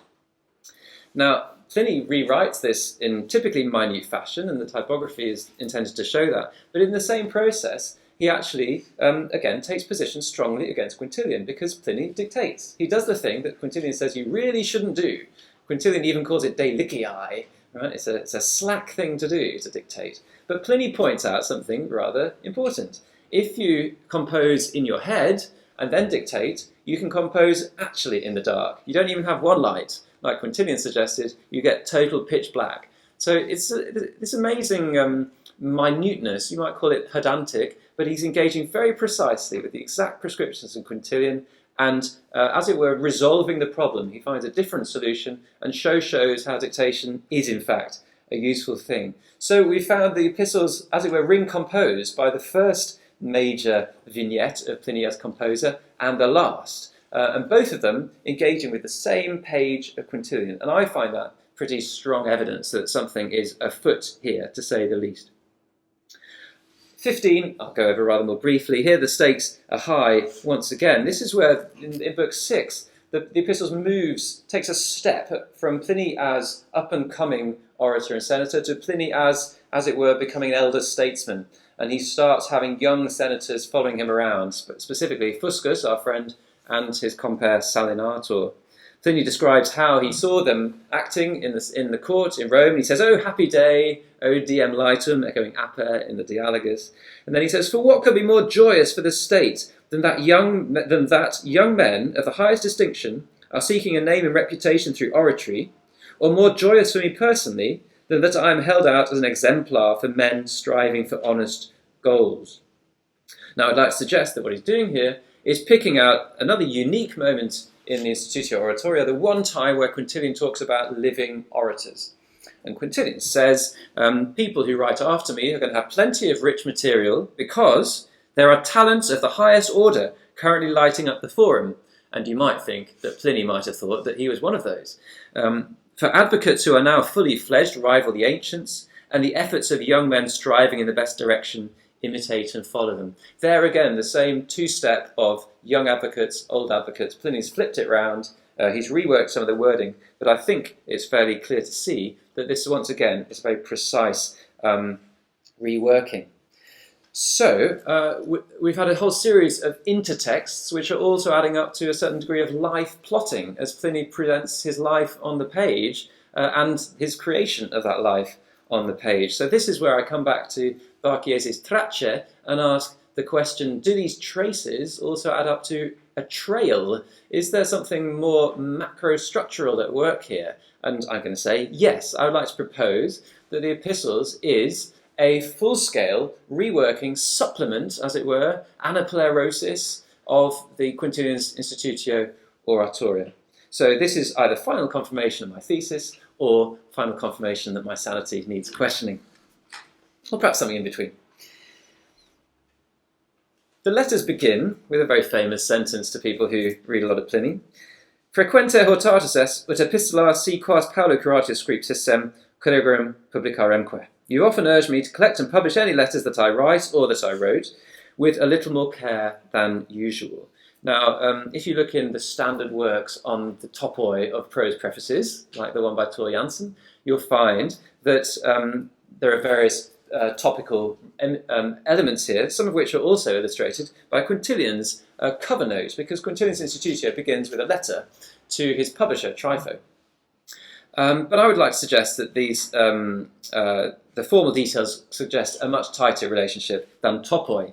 Now, Pliny rewrites this in typically minute fashion, and the typography is intended to show that. But in the same process, he actually, again, takes position strongly against Quintilian, because Pliny dictates. He does the thing that Quintilian says you really shouldn't do. Quintilian even calls it delicii, right? It's a slack thing to do, to dictate. But Pliny points out something rather important. if you compose in your head and then dictate, you can compose actually in the dark. You don't even have one light, like Quintilian suggested, you get total pitch black. So it's this amazing minuteness, you might call it pedantic, but he's engaging very precisely with the exact prescriptions of Quintilian and, as it were, resolving the problem. He finds a different solution and shows how dictation is, in fact, a useful thing. So we found the epistles, as it were, ring composed by the first major vignette of Pliny as composer and the last, and both of them engaging with the same page of Quintilian. And I find that pretty strong evidence that something is afoot here, to say the least. 15, I'll go over rather more briefly. Here the stakes are high once again. This is where, in book 6, the epistles takes a step from Pliny as up-and-coming orator and senator to Pliny as it were, becoming an elder statesman. And he starts having young senators following him around, specifically Fuscus, our friend, and his compere Salinator. Pliny describes how he saw them acting in the court in Rome. He says, "Oh, happy day, O diem litum," echoing aper in the Dialogus. And then he says, "For what could be more joyous for the state than that young men of the highest distinction are seeking a name and reputation through oratory, or more joyous for me personally than that I am held out as an exemplar for men striving for honest goals." Now, I'd like to suggest that what he's doing here is picking out another unique moment in the Institutio Oratoria, the one time where Quintilian talks about living orators. And Quintilian says, people who write after me are going to have plenty of rich material because there are talents of the highest order currently lighting up the forum. And you might think that Pliny might have thought that he was one of those. For advocates who are now fully fledged rival the ancients, and the efforts of young men striving in the best direction imitate and follow them. There again, the same two-step of young advocates, old advocates. Pliny's flipped it round. He's reworked some of the wording, but I think it's fairly clear to see that this, once again, is a very precise reworking. So, we've had a whole series of intertexts, which are also adding up to a certain degree of life plotting, as Pliny presents his life on the page and his creation of that life on the page. So this is where I come back to Barchiesi's Tracce and ask the question, do these traces also add up to a trail? Is there something more macro-structural at work here? And I'm going to say, yes, I would like to propose that the Epistles is a full-scale reworking supplement, as it were, anaplerosis of the Quintilian's Institutio Oratoria. So this is either final confirmation of my thesis or final confirmation that my sanity needs questioning, or perhaps something in between. The letters begin with a very famous sentence to people who read a lot of Pliny. Frequenter hortatus est, ut epistola si quas Paulo curatius scriptissem collegium publicaremque. You often urge me to collect and publish any letters that I write or that I wrote with a little more care than usual. Now, if you look in the standard works on the topoi of prose prefaces, like the one by Tor Jansen, you'll find that there are various topical elements here, some of which are also illustrated by Quintilian's cover note, because Quintilian's Institutio begins with a letter to his publisher, Trypho. But I would like to suggest that these, the formal details suggest a much tighter relationship than topoi.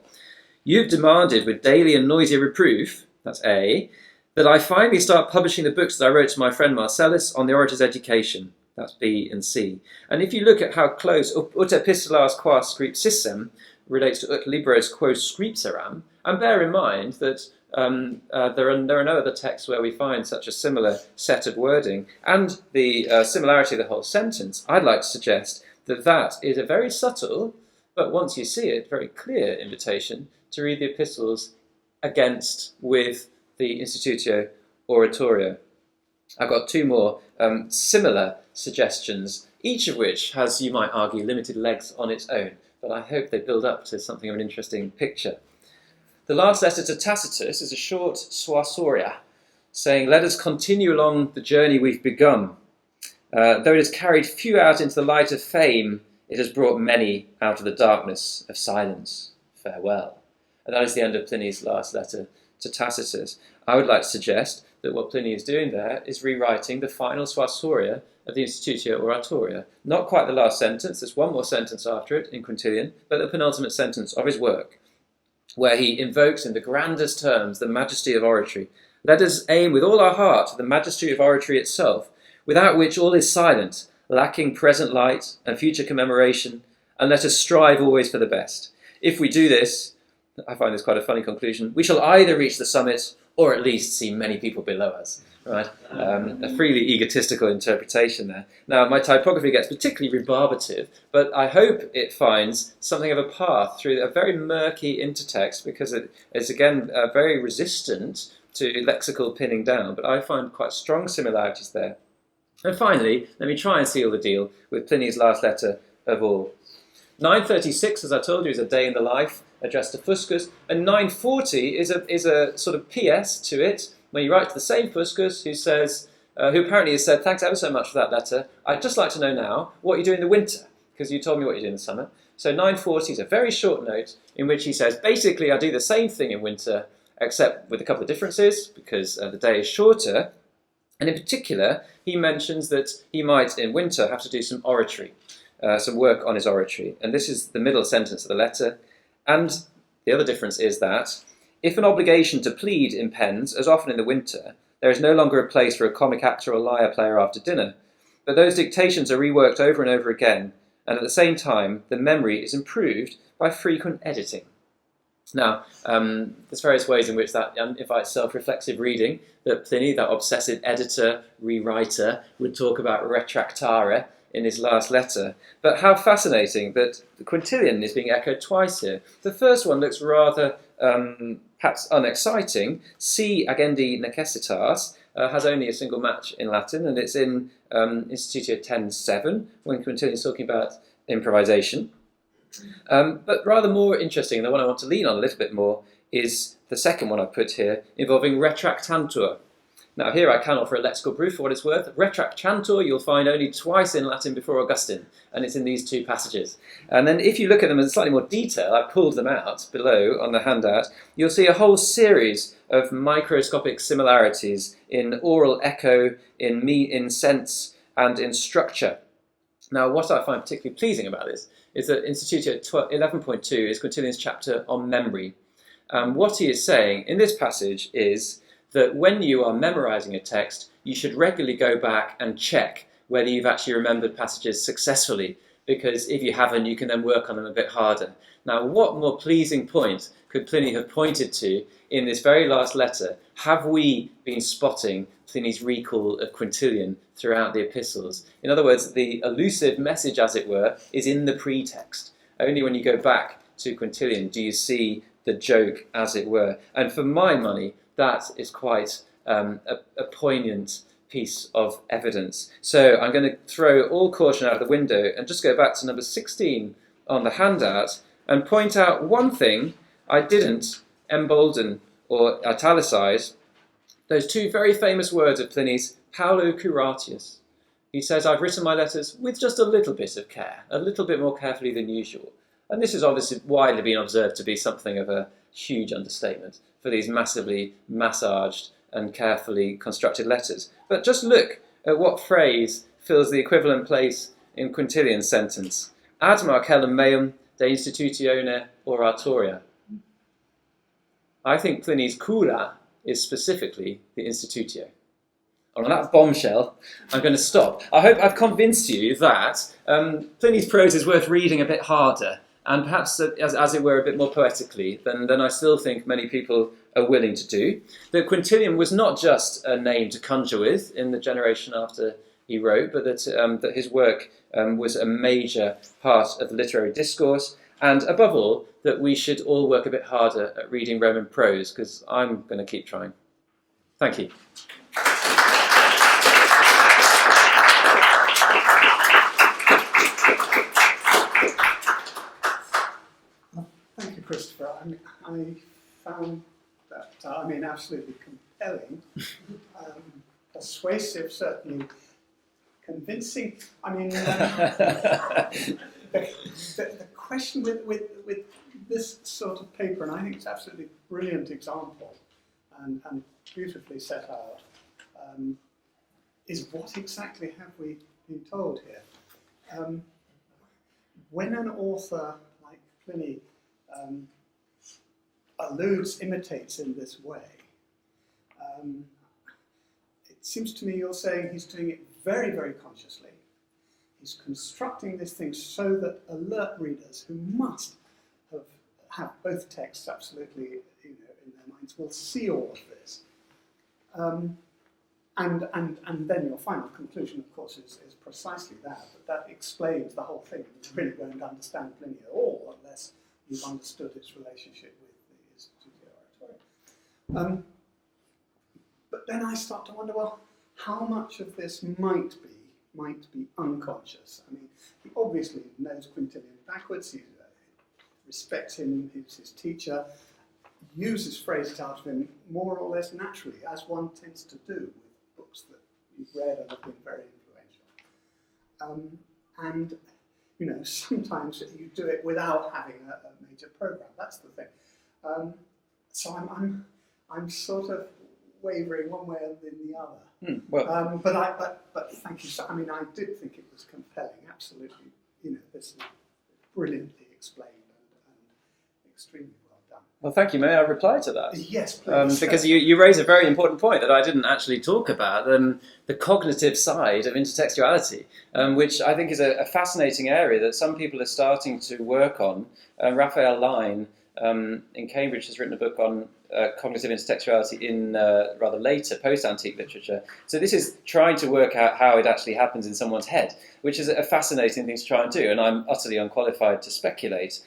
You've demanded with daily and noisy reproof, that's A, that I finally start publishing the books that I wrote to my friend Marcellus on the orator's education, that's B and C. And if you look at how close ut epistolas quas scriptissem relates to ut libros quos scripseram, and bear in mind that there are no other texts where we find such a similar set of wording, and the similarity of the whole sentence, I'd like to suggest that that is a very subtle, but once you see it, very clear invitation to read the epistles against with the Institutio Oratoria. I've got two more similar suggestions, each of which has, you might argue, limited legs on its own, but I hope they build up to something of an interesting picture. The last letter to Tacitus is a short suasoria, saying, let us continue along the journey we've begun. Though it has carried few out into the light of fame, it has brought many out of the darkness of silence. Farewell. And that is the end of Pliny's last letter to Tacitus. I would like to suggest that what Pliny is doing there is rewriting the final suasoria of the Institutio Oratoria. Not quite the last sentence, there's one more sentence after it in Quintilian, but the penultimate sentence of his work. where he invokes in the grandest terms the majesty of oratory. Let us aim with all our heart to the majesty of oratory itself, without which all is silent, lacking present light and future commemoration, and let us strive always for the best. If we do this, I find this quite a funny conclusion, we shall either reach the summit or at least see many people below us. Right? A freely egotistical interpretation there. Now, my typography gets particularly rebarbative, but I hope it finds something of a path through a very murky intertext, because it is, again, very resistant to lexical pinning down, but I find quite strong similarities there. And finally, let me try and seal the deal with Pliny's last letter of all. 936, as I told you, is a day in the life addressed to Fuscus, and 940 is a sort of PS to it, when you write to the same Fuscus, who says, who apparently has said, thanks ever so much for that letter. I'd just like to know now what you do in the winter, because you told me what you do in the summer. So 940 is a very short note in which he says, basically, I do the same thing in winter, except with a couple of differences, because the day is shorter. And in particular, he mentions that he might, in winter, have to do some oratory, some work on his oratory. And this is the middle sentence of the letter. And the other difference is that if an obligation to plead impends, as often in the winter, there is no longer a place for a comic actor or lyre player after dinner, but those dictations are reworked over and over again, and at the same time, the memory is improved by frequent editing. Now, there's various ways in which that invites self-reflexive reading, that Pliny, that obsessive editor, rewriter, would talk about retractare in his last letter. But how fascinating that the Quintillion is being echoed twice here. The first one looks rather perhaps unexciting. Si agendi necessitas has only a single match in Latin, and it's in Institutio 10.7, when Quintilian is talking about improvisation. But rather more interesting, and the one I want to lean on a little bit more, is the second one I put here, involving retractantur. Now here I can offer a lexical proof for what it's worth. Retractantur you'll find only twice in Latin before Augustine, and it's in these two passages. And then if you look at them in slightly more detail, I pulled them out below on the handout, you'll see a whole series of microscopic similarities in oral echo, in sense, and in structure. Now what I find particularly pleasing about this is that Institutio 11.2 is Quintilian's chapter on memory. What he is saying in this passage is that when you are memorizing a text, you should regularly go back and check whether you've actually remembered passages successfully, because if you haven't, you can then work on them a bit harder. Now, what more pleasing point could Pliny have pointed to in this very last letter? Have we been spotting Pliny's recall of Quintilian throughout the epistles? In other words, the elusive message, as it were, is in the pretext. Only when you go back to Quintilian do you see the joke, as it were. And for my money, that is quite a poignant piece of evidence. So I'm going to throw all caution out of the window and just go back to number 16 on the handout and point out one thing I didn't embolden or italicize. Those two very famous words of Pliny's, Paulo curatius. He says, I've written my letters with just a little bit of care, a little bit more carefully than usual. And this has obviously widely been observed to be something of a huge understatement for these massively massaged and carefully constructed letters. But just look at what phrase fills the equivalent place in Quintilian's sentence. Ad Marcellum meum de institutione oratoria. I think Pliny's cura is specifically the institutio. And on that bombshell, I'm going to stop. I hope I've convinced you that Pliny's prose is worth reading a bit harder, and perhaps, as it were, a bit more poetically than I still think many people are willing to do. That Quintilian was not just a name to conjure with in the generation after he wrote, but that his work was a major part of the literary discourse, and above all, that we should all work a bit harder at reading Roman prose, because I'm going to keep trying. Thank you. Thank you, Christopher. I found that, absolutely compelling, persuasive, certainly convincing. The question with this sort of paper, and I think it's absolutely brilliant example and beautifully set out, is what exactly have we been told here? When an author like Pliny imitates in this way, it seems to me you're saying he's doing it very, very consciously. He's constructing this thing so that alert readers who must have both texts absolutely in their minds will see all of this. And then your final conclusion, of course, is precisely that explains the whole thing. You really won't understand Pliny at all unless you've understood its relationship with the Studio Oratorium. But then I start to wonder, well, how much of this might be unconscious? I mean, he obviously knows Quintilian backwards, he respects him, he's his teacher, uses phrases out of him more or less naturally, as one tends to do with books that you've read and have been very influential. And sometimes you do it without having a major program. That's the thing. So I'm sort of wavering one way or the other. But thank you. So, I mean, I did think it was compelling. Absolutely, this is brilliantly explained and extremely well done. Well, thank you. May I reply to that? Yes, please. Because you raise a very important point that I didn't actually talk about, the cognitive side of intertextuality, which I think is a fascinating area that some people are starting to work on. Raphael Line in Cambridge has written a book on cognitive intertextuality in rather later post-antique literature. So this is trying to work out how it actually happens in someone's head, which is a fascinating thing to try and do, and I'm utterly unqualified to speculate.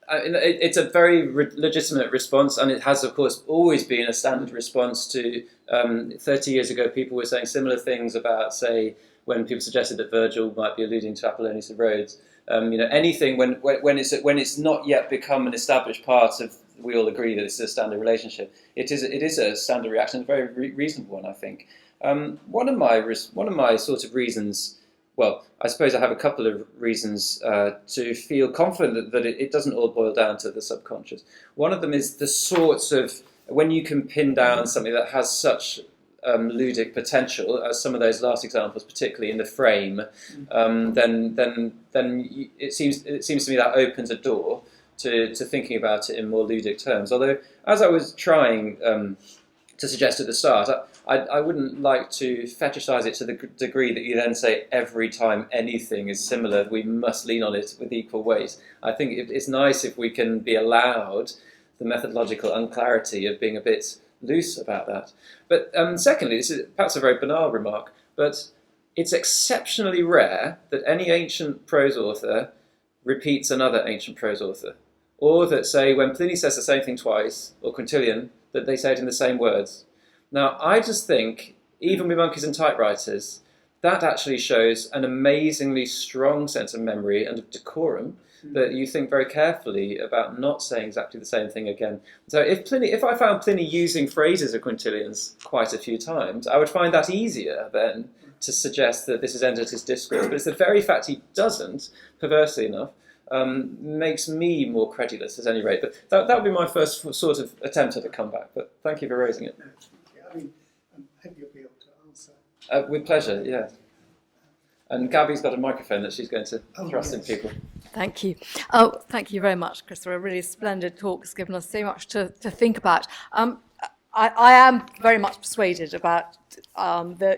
It's a very legitimate response, and it has, of course, always been a standard response to 30 years ago people were saying similar things about, say, when people suggested that Virgil might be alluding to Apollonius of Rhodes. Anything when it's not yet become an established part of, we all agree that it's a standard relationship. It is a standard reaction, a very reasonable one, I think. One of my sort of reasons. Well, I suppose I have a couple of reasons to feel confident that it doesn't all boil down to the subconscious. One of them is the sorts of, when you can pin down something that has such ludic potential, as some of those last examples, particularly in the frame, then it seems to me that opens a door to thinking about it in more ludic terms. Although, as I was trying to suggest at the start, I wouldn't like to fetishize it to the degree that you then say every time anything is similar, we must lean on it with equal weight. I think it's nice if we can be allowed the methodological unclarity of being a bit loose about that. But secondly, this is perhaps a very banal remark, but it's exceptionally rare that any ancient prose author repeats another ancient prose author. Or that, say, when Pliny says the same thing twice, or Quintilian, that they say it in the same words. Now, I just think, even with monkeys and typewriters, that actually shows an amazingly strong sense of memory and of decorum, that you think very carefully about not saying exactly the same thing again. So if I found Pliny using phrases of Quintilian's quite a few times, I would find that easier then to suggest that this has entered his discourse. But it's the very fact he doesn't, perversely enough, makes me more credulous at any rate. But that would be my first sort of attempt at a comeback. But thank you for raising it. I mean, I hope you'll be able to answer. With pleasure, yeah. And Gabby's got a microphone that she's going to thrust in people. Thank you. Oh, thank you very much, Christopher. A really splendid talk has given us so much to think about. I am very much persuaded about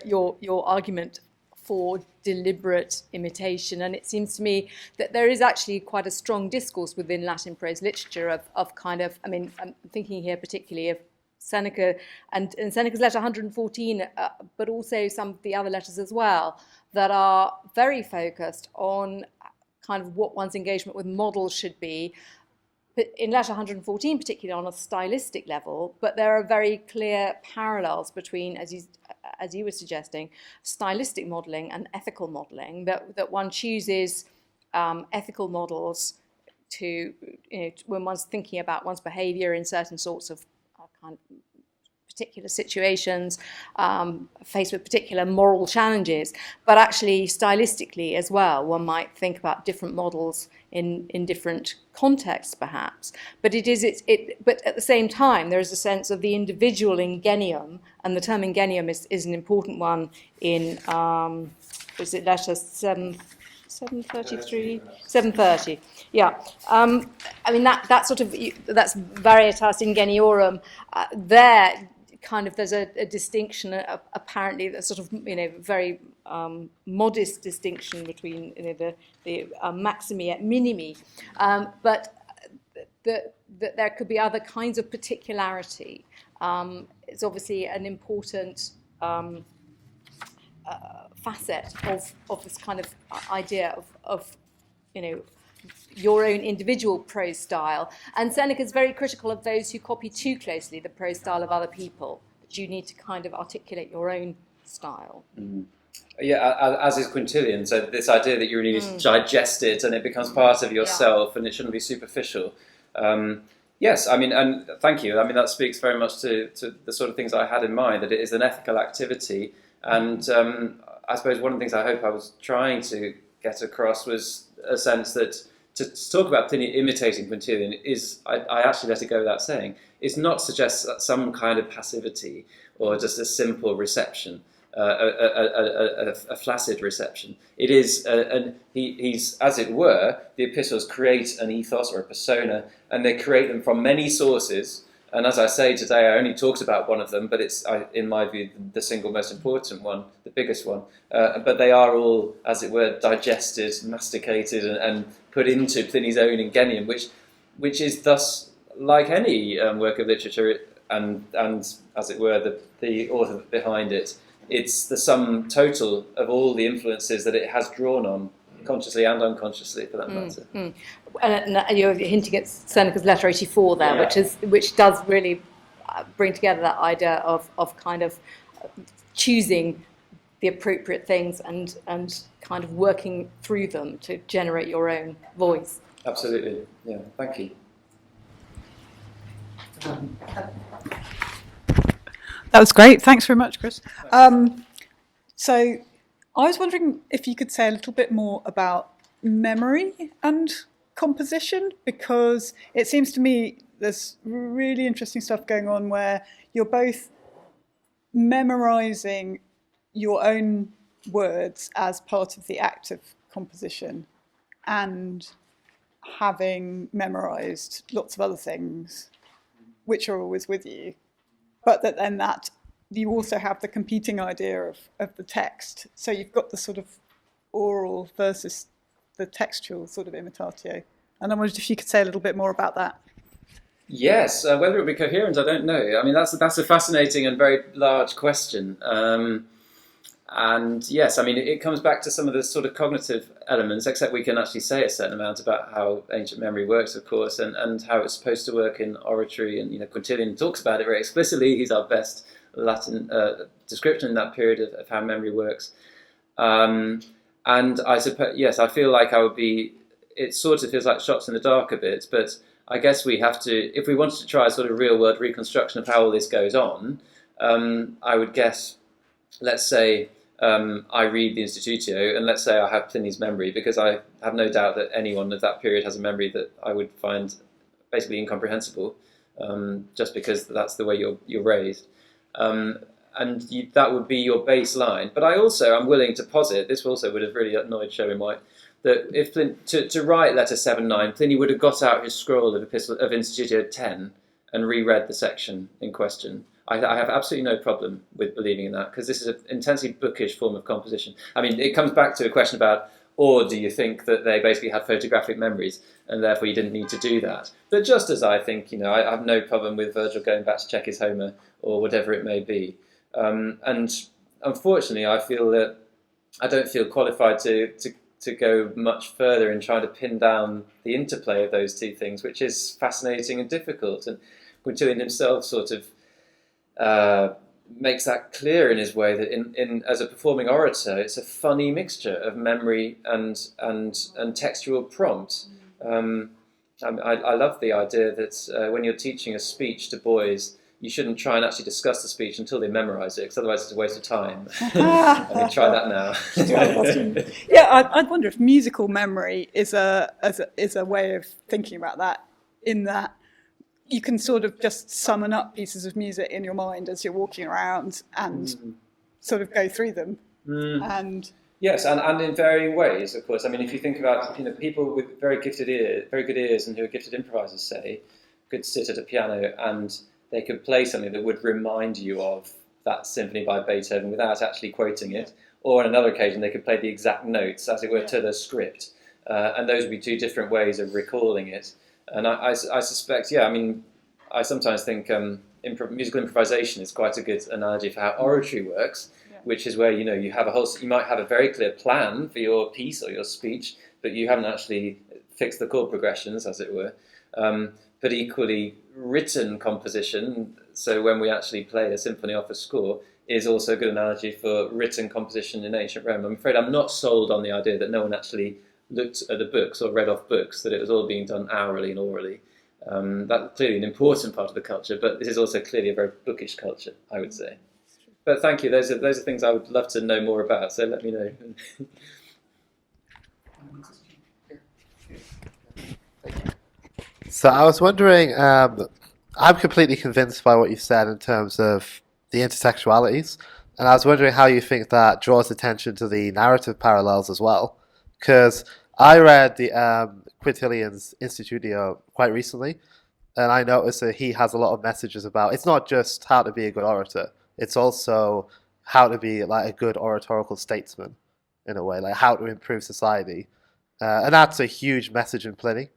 your argument for deliberate imitation, and it seems to me that there is actually quite a strong discourse within Latin prose literature of kind of, I mean, I'm thinking here particularly of Seneca and Seneca's letter 114, but also some of the other letters as well, that are very focused on kind of what one's engagement with models should be. But in letter 114, particularly on a stylistic level, but there are very clear parallels between, as you were suggesting, stylistic modelling and ethical modelling, that one chooses ethical models to, when one's thinking about one's behaviour in certain sorts of kind of particular situations, faced with particular moral challenges, but actually stylistically as well, one might think about different models in different contexts perhaps. But but at the same time, there is a sense of the individual ingenium, and the term ingenium is an important one in, was it letter 7 733, 730. Yeah. I mean that sort of that's Varietas Ingeniorum. There, kind of, there's a distinction. Apparently, a sort of very modest distinction between the maximi et minimi, but that there could be other kinds of particularity. It's obviously an important facet of this kind of idea of your own individual prose style. And Seneca's very critical of those who copy too closely the prose style of other people, but you need to kind of articulate your own style. Mm. Yeah, as is Quintilian. So this idea that you really need to digest it and it becomes part of yourself and it shouldn't be superficial. Yes, I mean, and thank you. I mean, that speaks very much to the sort of things I had in mind, that it is an ethical activity. And I suppose one of the things I hope I was trying to get across was a sense that to talk about Pliny imitating Quintilian is, I actually let it go without saying, is not suggest some kind of passivity or just a simple reception. A flaccid reception. It is, he's, as it were, the epistles create an ethos or a persona, and they create them from many sources. And as I say today, I only talked about one of them, but it's, in my view, the single most important one, the biggest one. But they are all, as it were, digested, masticated, and put into Pliny's own Ingenium, which is thus, like any work of literature, and as it were, the author behind it. It's the sum total of all the influences that it has drawn on, consciously and unconsciously, for that matter. And you're hinting at Seneca's Letter 84 there, Yeah. which does really bring together that idea of kind of choosing the appropriate things and kind of working through them to generate your own voice. Absolutely. Yeah. Thank you. That was great. Thanks very much, Chris. So I was wondering if you could say a little bit more about memory and composition, because it seems to me there's really interesting stuff going on where you're both memorizing your own words as part of the act of composition and having memorized lots of other things which are always with you. But that you also have the competing idea of the text. So you've got the sort of oral versus the textual sort of imitatio. And I wondered if you could say a little bit more about that. Yes, whether it will be coherent, I don't know. I mean, that's a fascinating and very large question. And yes, I mean, it comes back to some of the sort of cognitive elements, except we can actually say a certain amount about how ancient memory works, of course, and how it's supposed to work in oratory. And, Quintilian talks about it very explicitly. He's our best Latin description in that period of how memory works. And I suppose, yes, I feel like it sort of feels like shots in the dark a bit, but I guess we have to, if we wanted to try a sort of real-world reconstruction of how all this goes on, I would guess, let's say, I read the Institutio, and let's say I have Pliny's memory, because I have no doubt that anyone of that period has a memory that I would find basically incomprehensible, just because that's the way you're raised. That would be your baseline. But I'm willing to posit, this also would have really annoyed Sherwin-White, that if to write letter 7-9, Pliny would have got out his scroll of Institutio 10 and reread the section in question. I have absolutely no problem with believing in that, because this is an intensely bookish form of composition. I mean, it comes back to a question about, or do you think that they basically had photographic memories and therefore you didn't need to do that? But just as I think, I have no problem with Virgil going back to check his Homer or whatever it may be. And unfortunately, I feel that I don't feel qualified to go much further in trying to pin down the interplay of those two things, which is fascinating and difficult. And Quintilian himself sort of makes that clear in his way, that in as a performing orator, it's a funny mixture of memory and textual prompt. I love the idea that when you're teaching a speech to boys, you shouldn't try and actually discuss the speech until they memorise it, because otherwise it's a waste of time. I mean, try that now. Yeah, I'd wonder if musical memory is a way of thinking about that, in that you can sort of just summon up pieces of music in your mind as you're walking around and sort of go through them. And Yes, and in varying ways, of course. I mean, if you think about people with very good ears, and who are gifted improvisers, say, could sit at a piano and they could play something that would remind you of that symphony by Beethoven without actually quoting it. Or on another occasion, they could play the exact notes, as it were, to the script. And those would be two different ways of recalling it. And I suspect, I mean, I sometimes think musical improvisation is quite a good analogy for how oratory works, which is where you have you might have a very clear plan for your piece or your speech, but you haven't actually fixed the chord progressions, as it were. But equally, written composition, so when we actually play a symphony off a score, is also a good analogy for written composition in ancient Rome. I'm afraid I'm not sold on the idea that no one actually looked at the books or read off books, that it was all being done hourly and orally. That's clearly an important part of the culture, but this is also clearly a very bookish culture, I would say. But thank you. Those are things I would love to know more about, so let me know. So I was wondering, I'm completely convinced by what you said in terms of the intertextualities, and I was wondering how you think that draws attention to the narrative parallels as well, because I read the Quintillion's Institutio quite recently, and I noticed that he has a lot of messages about, it's not just how to be a good orator, it's also how to be like a good oratorical statesman, in a way, like how to improve society. And that's a huge message in Pliny.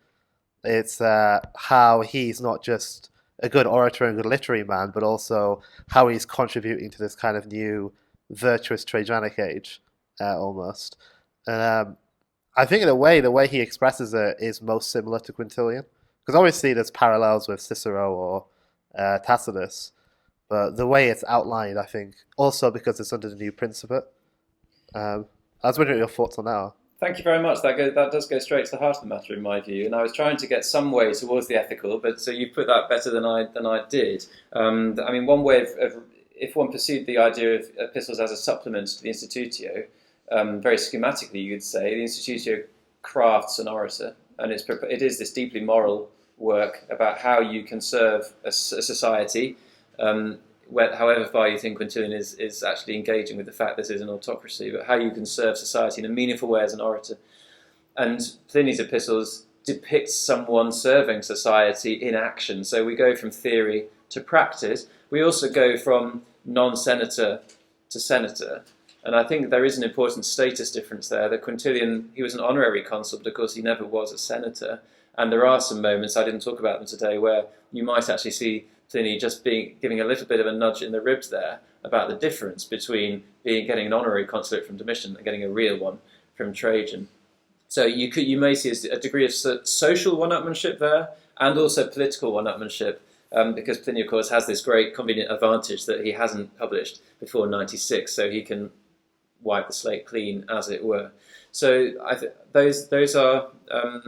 It's how he's not just a good orator and a good literary man, but also how he's contributing to this kind of new virtuous Trajanic age, almost. And I think in a way, the way he expresses it is most similar to Quintilian. Because obviously there's parallels with Cicero or Tacitus, but the way it's outlined, I think, also because it's under the new Principate. I was wondering what your thoughts on that are. Thank you very much. That does go straight to the heart of the matter, in my view. And I was trying to get some way towards the ethical, but so you put that better than I did. I mean, one way of if one pursued the idea of epistles as a supplement to the Institutio, very schematically, you could say the Institutio crafts an orator, and it is this deeply moral work about how you can serve a society. However far you think Quintilian is actually engaging with the fact that this is an autocracy, but how you can serve society in a meaningful way as an orator. And Pliny's epistles depict someone serving society in action. So we go from theory to practice. We also go from non-senator to senator. And I think there is an important status difference there. That Quintilian, he was an honorary consul, but of course he never was a senator. And there are some moments, I didn't talk about them today, where you might actually see Pliny just giving a little bit of a nudge in the ribs there about the difference between getting an honorary consulate from Domitian and getting a real one from Trajan. So you may see a degree of social one-upmanship there, and also political one-upmanship, because Pliny, of course, has this great convenient advantage that he hasn't published before 96, so he can wipe the slate clean, as it were. So those are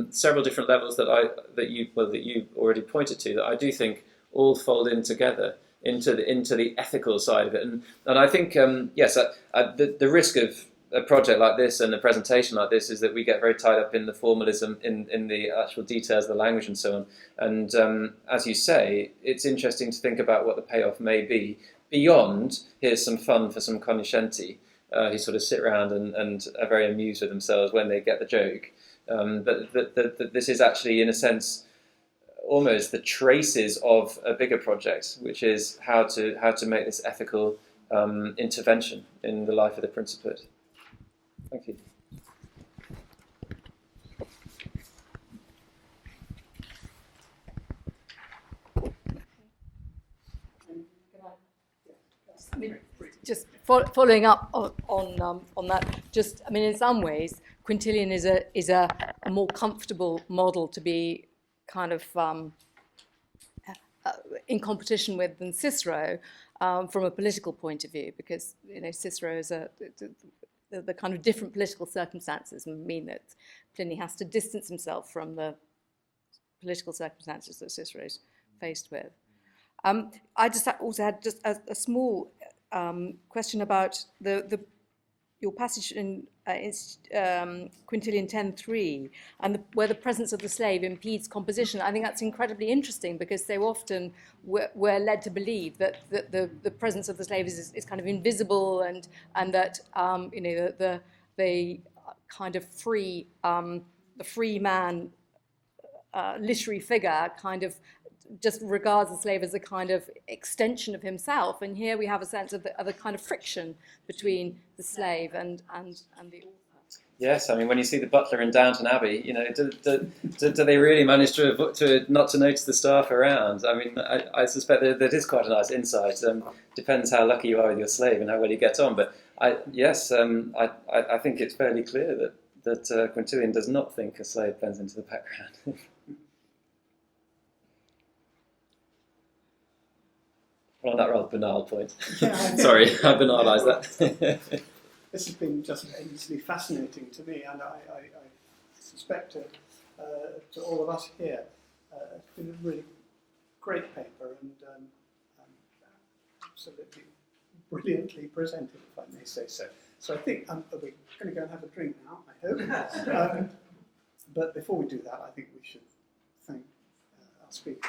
several different levels that you already pointed to that I do think all fold in together into the ethical side of it, and I think the risk of a project like this and a presentation like this is that we get very tied up in the formalism, in the actual details of the language and so on. And as you say, it's interesting to think about what the payoff may be beyond here's some fun for some cognoscenti who sort of sit around and are very amused with themselves when they get the joke. But this is actually, in a sense, almost the traces of a bigger project, which is how to make this ethical intervention in the life of the Principate. Thank you. Just following up on that, I mean, in some ways, Quintilian is a more comfortable model to be kind of in competition with than Cicero from a political point of view, because Cicero is the kind of different political circumstances mean that Pliny has to distance himself from the political circumstances that Cicero is faced with. I just also had just a small question about your passage in Quintilian 10:3, and where the presence of the slave impedes composition. I think that's incredibly interesting, because so often we're led to believe that the presence of the slave is kind of invisible, and that the kind of free man literary figure kind of just regards the slave as a kind of extension of himself. And here we have a sense of a kind of friction between the slave and the author. Yes, I mean, when you see the butler in Downton Abbey, you know, do they really manage to not to notice the staff around? I mean, I suspect that is quite a nice insight. Depends how lucky you are with your slave and how well you get on. But I think it's fairly clear that Quintilian does not think a slave blends into the background. On that rather banal point. Yeah, Sorry, I banalised that. This has been just endlessly fascinating to me, and I suspect to all of us here, it's been a really great paper and absolutely brilliantly presented, if I may say so. So I think we're going to go and have a drink now, I hope. But before we do that, I think we should thank our speaker.